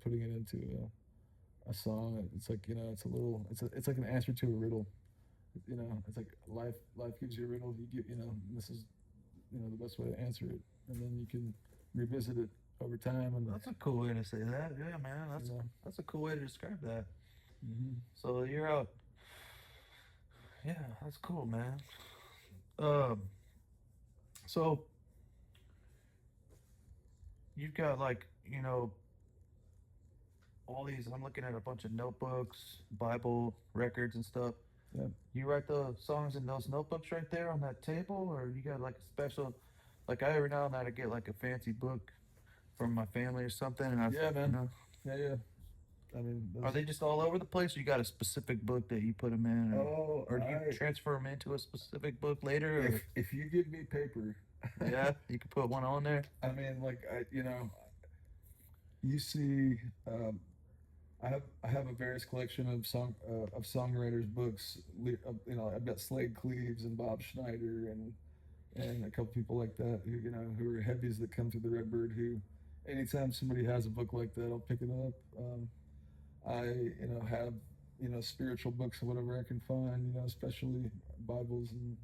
putting it into a song. It's like it's a little it's like an answer to a riddle. It's like life gives you a riddle. You get this is the best way to answer it, and then you can revisit it over time and That's a cool way to say that. Yeah, man. you know. That's a cool way to describe that. Hmm. So you're out. Yeah, that's cool, man. Um, so you've got like all these. I'm looking at a bunch of notebooks, Bible records, and stuff. Yeah. You write the songs in those notebooks right there on that table, or you got like a special? Like I every now and then I get like a fancy book from my family or something, and I've Yeah, man. Yeah, yeah. I mean, are those. they just all over the place? Or you got a specific book that you put them in, Oh, or do you I transfer them into a specific book later? Or if you give me paper, yeah, you can put one on there. I mean, like you see, I have a various collection of songwriters books. I've got Slade Cleaves and Bob Schneider and a couple people like that who are heavies that come through the Redbird. Who, anytime somebody has a book like that, I'll pick it up. I have spiritual books or whatever I can find. Especially Bibles and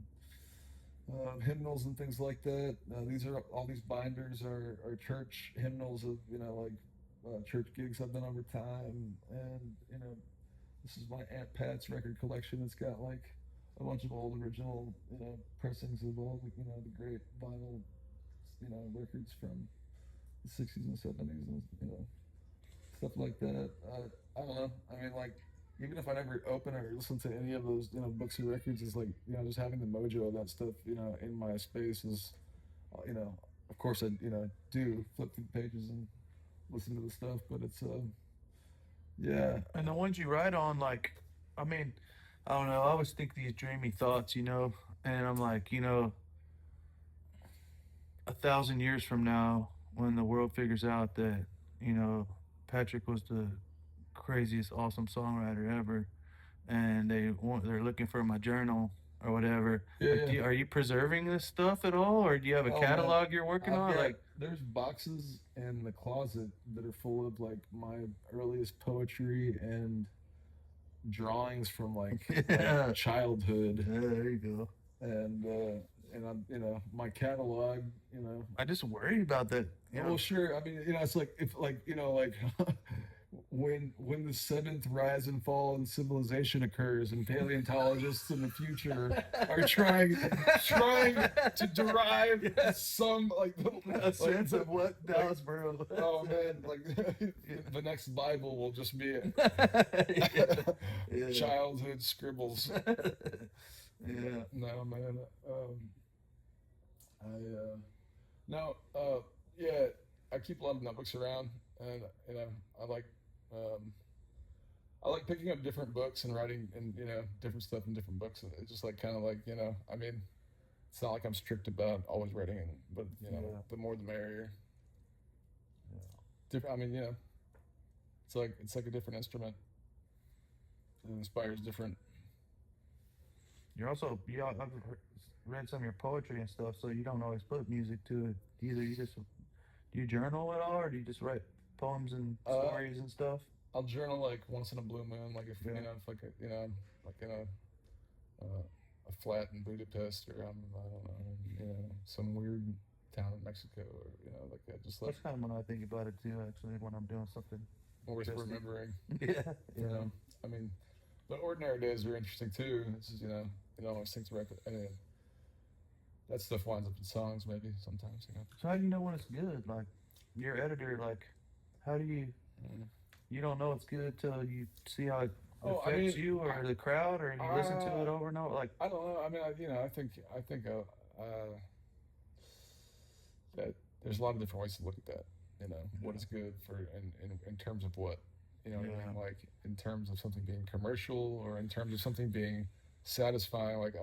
hymnals and things like that. These are all these binders are church hymnals of like church gigs I've done over time, and this is my Aunt Pat's record collection. It's got like a bunch of old original pressings of all the great vinyl records from the 60s and 70s and stuff like that. I don't know. I mean, like, even if I never open or listen to any of those, books or records, is like, just having the mojo of that stuff, in my space is, of course I, do flip through the pages and listen to the stuff, but it's, yeah, And the ones you write on, like, I mean, I don't know. I always think these dreamy thoughts, and I'm like, 1,000 years from now, when the world figures out that, you know, Patrick was the craziest, awesome songwriter ever, and they're looking for my journal or whatever. yeah, Like, yeah. are you preserving this stuff at all, or do you have a Oh man, catalog you're working I've on? got Like, there's boxes in the closet that are full of like my earliest poetry and drawings from like Yeah. childhood, Yeah, there you go. and I'm, my catalog, I just worry about that. well, sure. I mean, it's like if like like when the seventh rise and fall in civilization occurs, and paleontologists in the future are trying to derive some like A sense of what Dallas Burrow. oh man, like the next Bible will just be Yeah. childhood scribbles. Yeah. No, man. I no, yeah, I keep a lot of notebooks around, and I like um, I like picking up different books and writing and different stuff in different books. And it's just like kind of like I mean, it's not like I'm strict about always writing, but Yeah. the more the merrier. Yeah. Different. I mean, it's like a different instrument. It inspires different. You're also I've read some of your poetry and stuff, so you don't always put music to it either. You just do you journal at all, or do you just write poems and stories and stuff? I'll journal like once in a blue moon, like if Yeah. if like like in a flat in Budapest, or I don't know, some weird town in Mexico, or like that. Just like That's kind of when I think about it too. Actually, when I'm doing something. worth Interesting. remembering. Yeah. Yeah. I mean, but ordinary days are interesting too. This is always think to record. That stuff winds up in songs maybe sometimes. So how do you know when it's good? Like your editor, like how do you? Mm. You don't know it's good till you see how it Oh, I affects mean, you or the crowd, or you listen to it over and over. Like I don't know. I mean, I think that there's a lot of different ways to look at that. What is good for in terms of what, what I mean, like in terms of something being commercial, or in terms of something being satisfying. Like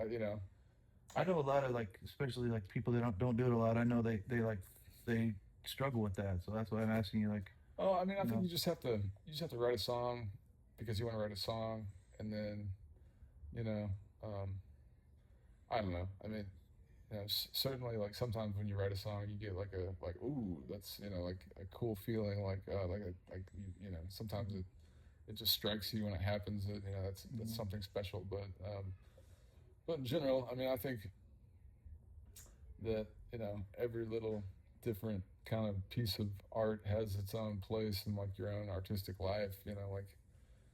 I know a lot of like, especially like people that don't do it a lot. I know they struggle with that. So that's why I'm asking you. Like, oh, I mean, I think know. you just have to write a song because you want to write a song, and then you know, um, I don't know. I mean, certainly like sometimes when you write a song, you get like a like ooh, that's like a cool feeling, like sometimes it just strikes you when it happens that that's something special. But in general, I mean, I think that every little different kind of piece of art has its own place in like your own artistic life. Like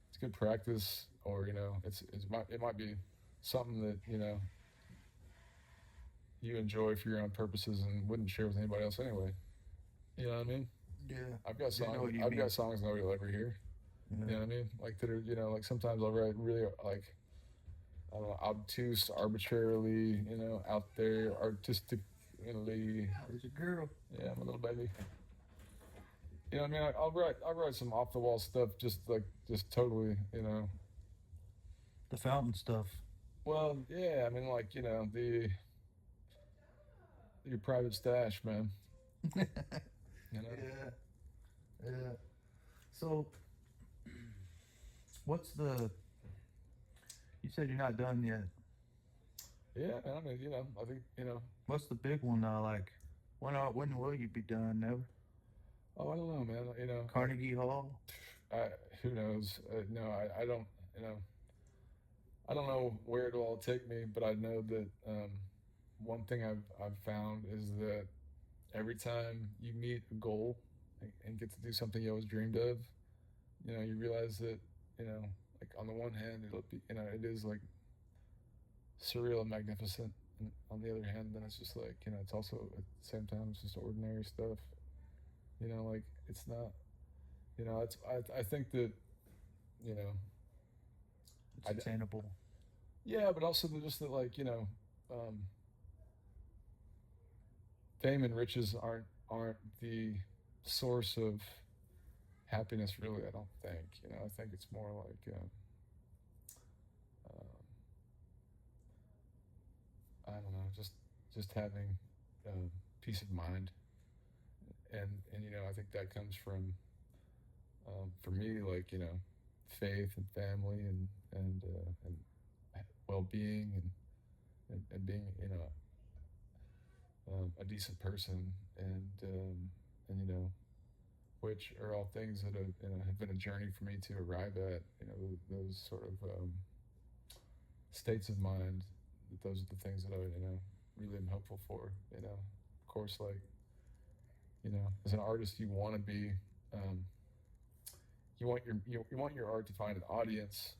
it's good practice, or it might be something that you enjoy for your own purposes and wouldn't share with anybody else anyway. You know what I mean? Yeah, I've got I know songs. what you I've mean. got songs nobody will ever hear. Yeah. You know what I mean? Like that are like sometimes I'll write really like I don't know, obtuse, arbitrarily out there, artistically. There's a girl. Yeah, I'm a little baby. I mean, I'll write some off the wall stuff, just totally. The fountain stuff. Well, yeah, I mean, like the your private stash, man. Yeah. You know. Yeah. So, what's the? You said you're not done yet. Yeah, I mean, I think What's the big one now? Like, when will you be done? Never. Oh, I don't know, man. Carnegie Hall. Who knows? No, I don't. I don't know where it'll all take me, but I know that one thing I've found is that every time you meet a goal and get to do something you always dreamed of, you realize that like on the one hand, it'll be it is like surreal and magnificent, and on the other hand, then it's just like it's also at the same time it's just ordinary stuff. Like it's not. I think that you know It's attainable. yeah, but also just that like fame and riches aren't the source of happiness, really. I don't think. I think it's more like I don't know, just having peace of mind, and I think that comes from for me, like faith and family and well-being and being a decent person, and which are all things that have been a journey for me to arrive at. Those sort of states of mind. Those are the things that I really am hopeful for. Of course, like as an artist, you want to be, you want your art to find an audience,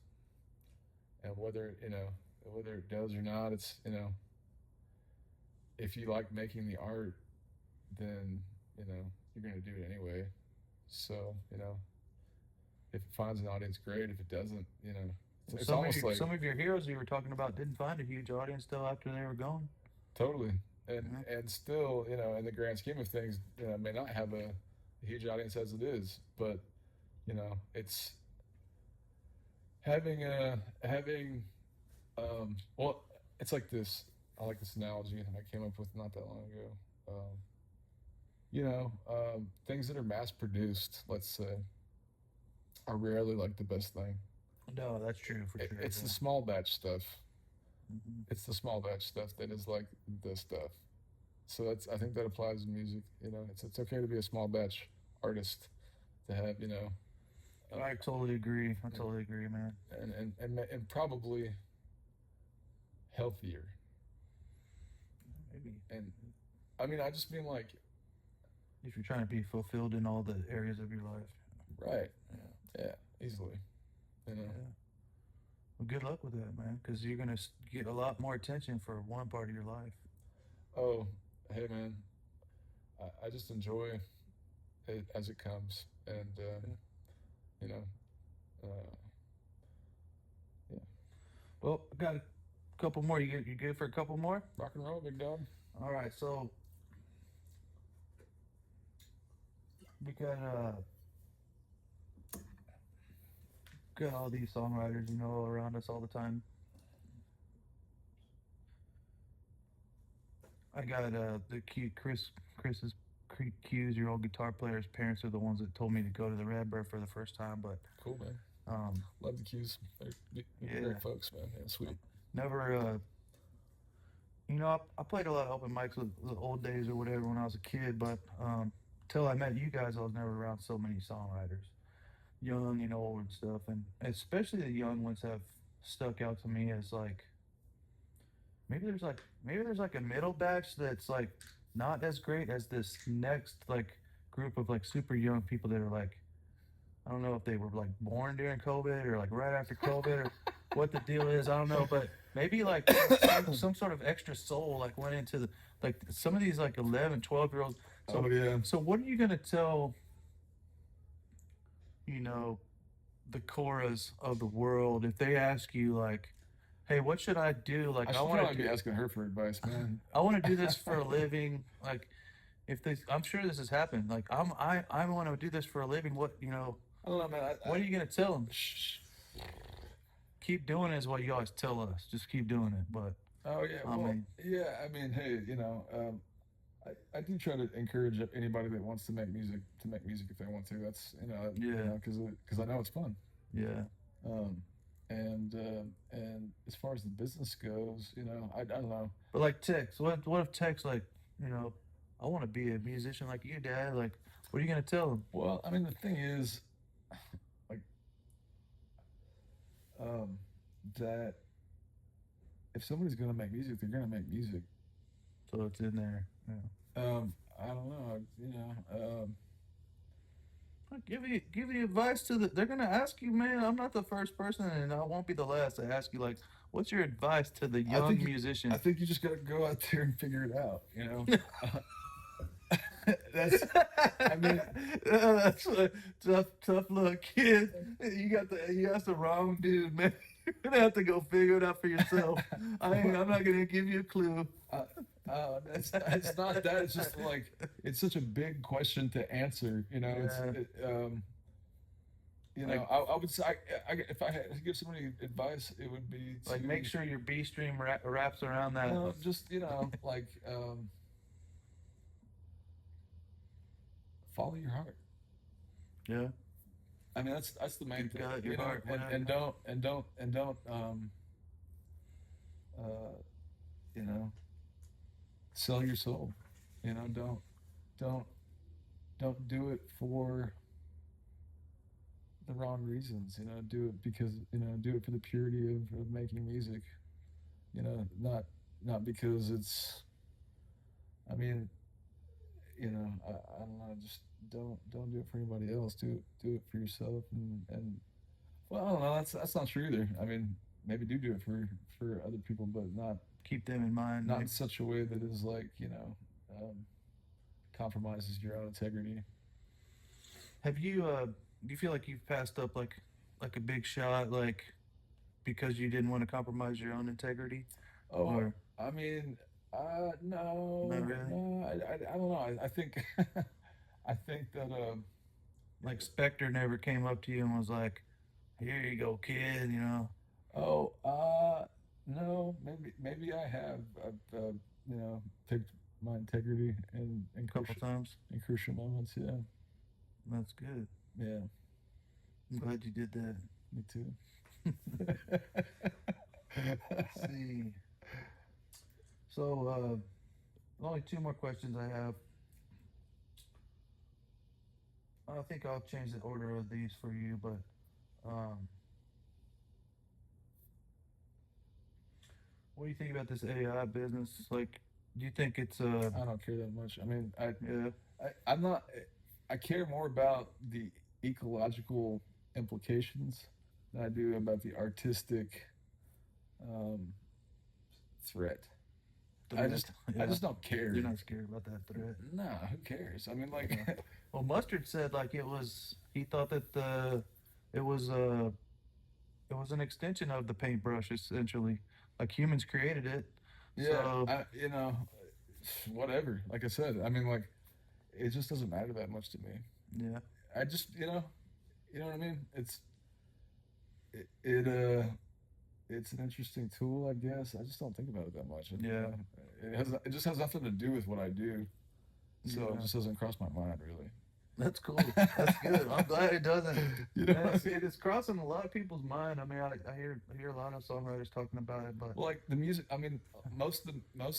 and whether it does or not, it's if you like making the art, then you're gonna do it anyway. So if it finds an audience, great. If it doesn't, it's almost like some of your heroes you were talking about didn't find a huge audience still after they were gone. totally, and still, in the grand scheme of things, may not have a huge audience as it is, but it's having well, it's like this. I like this analogy I came up with not that long ago. Things that are mass produced, let's say, are rarely like the best thing. No, that's true for sure. It's the small batch stuff. Mm-hmm. It's the small batch stuff that is like the stuff. So I think that applies in music. It's okay to be a small batch artist, to have I totally agree. I totally agree, man. And probably healthier. Maybe. And I mean, I just mean like, if you're trying to be fulfilled in all the areas of your life. Right. Yeah. Easily. Yeah. Well, good luck with that, man, because you're gonna get a lot more attention for one part of your life. Oh, hey, man. I just enjoy it as it comes, and yeah. Well, I got a couple more. You good for a couple more? Rock and roll, big dog. All right, so we got all these songwriters, around us all the time. I got the Chris's Q's, your old guitar player's parents are the ones that told me to go to the Redbird for the first time, but cool, man. Love the Q's. They're great folks, man. Yeah, sweet. Never I played a lot of open mics with the old days or whatever when I was a kid, but till I met you guys, I was never around so many songwriters, young and old and stuff, and especially the young ones have stuck out to me as like maybe there's like a middle batch that's like not as great as this next like group of like super young people that are like, I don't know if they were like born during COVID or like right after COVID or what the deal is. I don't know, but maybe like some sort of extra soul like went into the like some of these like 11, 12-year-olds. So, yeah. So what are you gonna tell the Coras of the world if they ask you like, hey, what should I do? Like I want to be asking her for advice, man. I want to do this for a living. Like, I'm sure this has happened. Like, I want to do this for a living. What I don't know, man. What are you gonna tell them? Shh. Keep doing it is what you always tell us. Just keep doing it. But oh yeah, I mean, hey, I do try to encourage anybody that wants to make music if they want to. That's because I know it's fun. Yeah. And as far as the business goes, I don't know. But like Tex, what if Tex like, I want to be a musician like you, Dad. Like, what are you gonna tell him? Well, I mean, the thing is, like, that if somebody's gonna make music, they're gonna make music. So it's in there. Yeah. I don't know. Give you advice to they're gonna ask you, man. I'm not the first person, and I won't be the last to ask you. Like, what's your advice to the young musician? I think you just gotta go out there and figure it out. That's. I mean, that's a tough little kid. You got the wrong dude, man. You're gonna have to go figure it out for yourself. I'm not gonna give you a clue. It's not that. It's just like it's such a big question to answer. I would say if I had to give somebody advice, it would be to, like, make sure your B stream wraps around that. Follow your heart. Yeah. I mean that's the main thing. Your heart, and don't sell your soul. Don't do it for the wrong reasons. You know, do it because do it for the purity of making music. You know, not because it's. I mean, I don't know. Just don't do it for anybody else. Do it for yourself and well, I don't know. That's not true either. I mean, maybe do it for other people, but Keep them in mind. not Maybe. in such a way that is like um, compromises your own integrity. Have you do you feel like you've passed up like a big shot like because you didn't want to compromise your own integrity, Oh, or I mean, not no, really? no, I don't know. I think I think that Like Spectre never came up to you and was like, "Here you go, kid," oh, no, maybe I have, picked my integrity a couple times. in crucial moments. Yeah, That's good. yeah, I'm glad you did that. me too. Let's see. So, only two more questions I have. I think I'll change the order of these for you, but um, what do you think about this AI business? Like, do you think it's I don't care that much. I mean, yeah, I'm not. I care more about the ecological implications than I do about the artistic um, threat. I threat? just, I Yeah, just don't care. you're not scared about that threat. Nah, who cares? I mean, Yeah. like, Well, Mustard said like it was. He thought that it was it was an extension of the paintbrush essentially. Like humans created it, yeah, so whatever. Like I said, I mean, like, it just doesn't matter that much to me. yeah, I just, you know what I mean. It, it uh, it's an interesting tool, I guess. I just don't think about it that much. yeah, It just has nothing to do with what I do, so it yeah. just doesn't cross my mind really. That's cool. That's good. I'm glad it doesn't. You know Man, what I mean? it's crossing a lot of people's mind. I mean, I hear a lot of songwriters talking about it, but Well, like the music. I mean, most of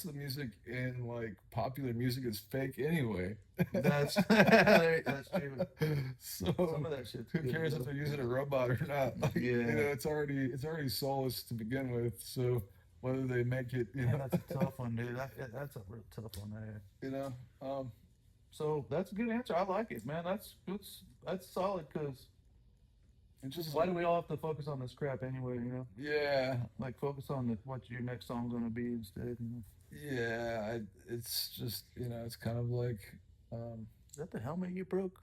the music in like popular music is fake anyway. that's that's true. Some So of that shit's who good cares if though. they're using a robot or not? Like, Yeah, it's already soulless to begin with. So whether they make it, man, that's a tough one, dude. That's a real tough one there. you know, um, So that's a good answer. I like it, man. That's solid. Cause it just why do we all have to focus on this crap anyway? yeah, Like focus on what your next song's gonna be instead. yeah. It's just it's kind of like um, Is that the helmet you broke?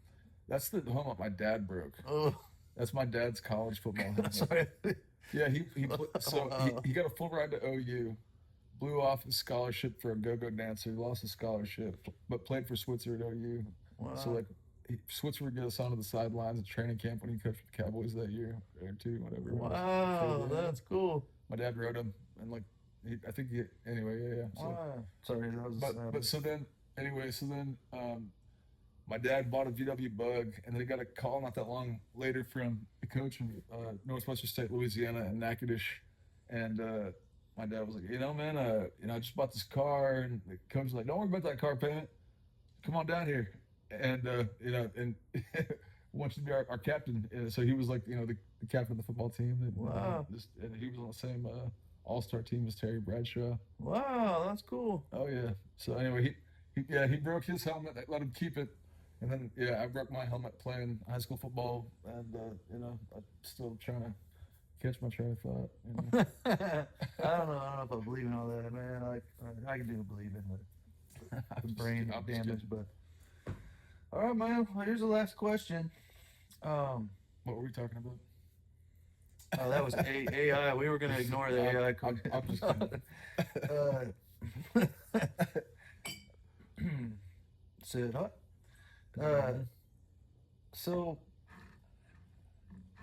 that's the helmet my dad broke. Oh, That's my dad's college football helmet. sorry. Yeah, so Wow. he got a full ride to OU, blew off his scholarship for a go-go dancer, lost his scholarship, but played for Switzer at OU. So Wow. like Switzer would get us onto the sidelines at training camp when he coached the Cowboys that year or two, whatever it was. Wow. Yeah. That's cool. My dad wrote him, and like I think anyway, yeah, yeah. So Wow. Sorry, that was but so then anyway, so then my dad bought a VW Bug, and then he got a call not that long later from the coach from Northwestern State, Louisiana, and Natchitoches, and my dad was like, man, I just bought this car, and the coach was like, don't worry about that car payment, come on down here, and and wants to be our captain. And so he was like, the captain of the football team, and, wow. and he was on the same all-star team as Terry Bradshaw. Wow. That's cool. Oh yeah. So anyway, he broke his helmet. I let him keep it, and then yeah, I broke my helmet playing high school football, and I'm still trying to catch my train of thought. I don't know. I don't know if I believe in all that, man. I do believe in the brain I'm just damage, kidding. but all right, man. Well, here's the last question. Um, What were we talking about? oh, that was AI. We were gonna ignore the AI question. I'm just kidding. Said what? Uh, so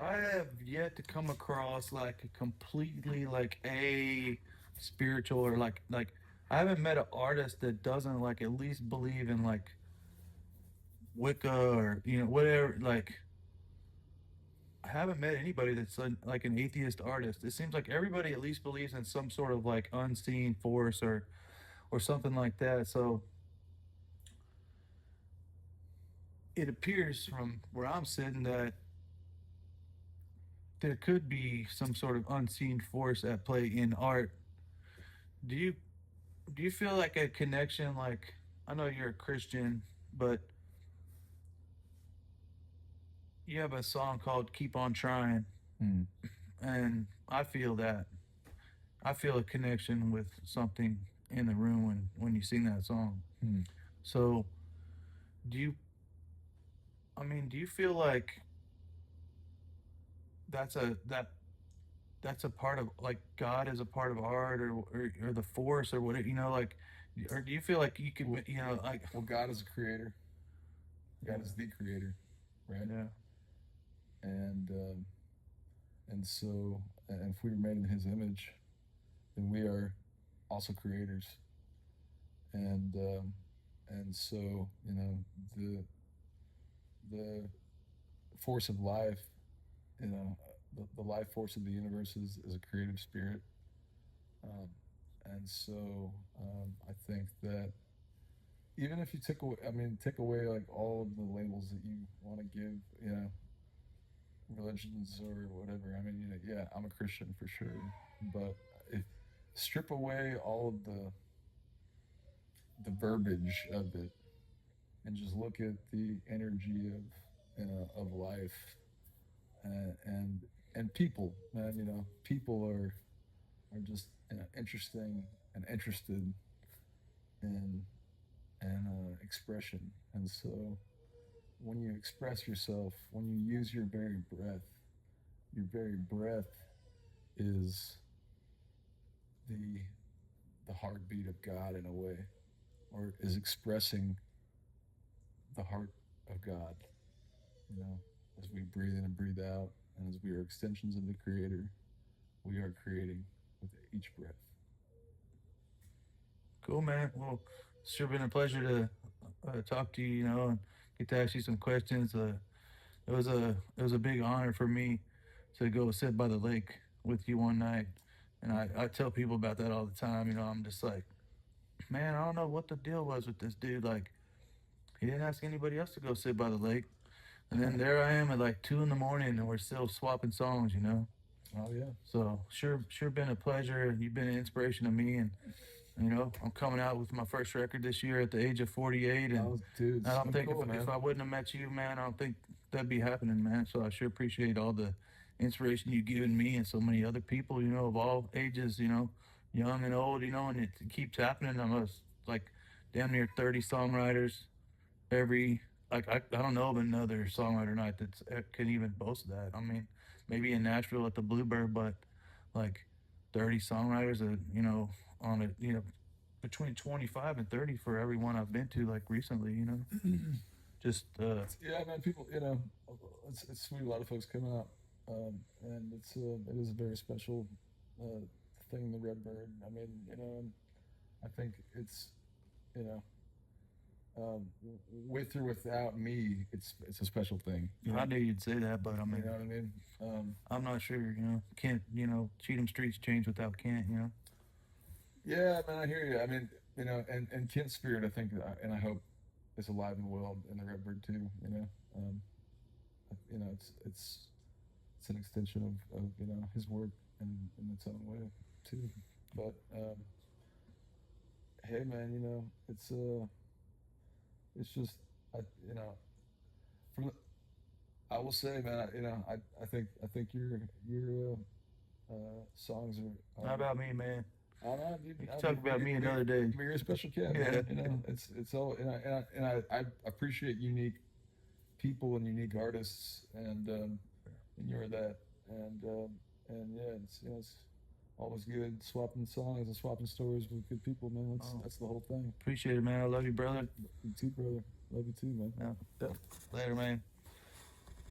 I have yet to come across like a completely like a spiritual or like I haven't met an artist that doesn't like at least believe in like Wicca or whatever. Like I haven't met anybody that's like an atheist artist. It seems like everybody at least believes in some sort of like unseen force or something like that. So it appears from where I'm sitting that there could be some sort of unseen force at play in art. Do you do you feel like a connection? Like, I know you're a Christian, but you have a song called "Keep on Trying," Mm. and I feel a connection with something in the room when you sing that song. Mm. So, do you? Do you feel like that's a part of, like, God is a part of art, or the force, or what, like, or do you feel like you could, like, Well, God is a creator. God is the creator, right? yeah, And and if we were made in His image, then we are also creators. And so the the force of life, the life force of the universe is a creative spirit. Um, and so I think that even if you take away like all of the labels that you want to give, religions or whatever. Yeah, I'm a Christian for sure, but if strip away all of the verbiage of it and just look at the energy of life, and people, man. People are just interesting and interested in expression. And so when you express yourself, when you use your very breath is the heartbeat of God in a way, or is expressing the heart of God. As we breathe in and breathe out, and as we are extensions of the Creator, we are creating with each breath. cool, man. Well, it's sure been a pleasure to talk to you, and get to ask you some questions. It was a big honor for me to go sit by the lake with you one night, and I tell people about that all the time. I'm just like, man, I don't know what the deal was with this dude. Like, he didn't ask anybody else to go sit by the lake, and then there I am at like 2 in the morning, and we're still swapping songs. Oh yeah. So sure been a pleasure. You've been an inspiration to me, and I'm coming out with my first record this year at the age of 48, and Oh, dude, I so don't think cool, if man. I wouldn't have met you, man, I don't think that'd be happening, man. So I sure appreciate all the inspiration you've given me and so many other people, of all ages, young and old, and it keeps happening. I'm like damn near 30 songwriters every, like, I don't know of another songwriter night that's can even boast that. Maybe in Nashville at the Bluebird, but like 30 songwriters that, on it, between 25 and 30 for every one I've been to, like, recently. Just Yeah, man. People, it's sweet. A lot of folks come out, and it is a very special uh, thing. The Redbird. And I think it's, you know, with or without me, it's a special thing. I knew you'd say that, but You know what I mean? I'm not sure. Can't, Cheatham Street's changed without Kent. Yeah, man. I hear you. And Kent's spirit, I think, and I hope, is alive and well in the Redbird too. It's an extension of his work in its own way too. But hey, man, it's just I you know from the, I will say, man, I think your songs are. How about me, man? I don't know, dude. You can talk about me another day. You're a special cat, Yeah. man. It's all, I appreciate unique people and unique artists, and you're that, and yeah, it's always good swapping songs and swapping stories with good people, man. That's the whole thing. Appreciate it, man. I love you, brother. You too, brother. Love you too, man. Yeah. Later, man.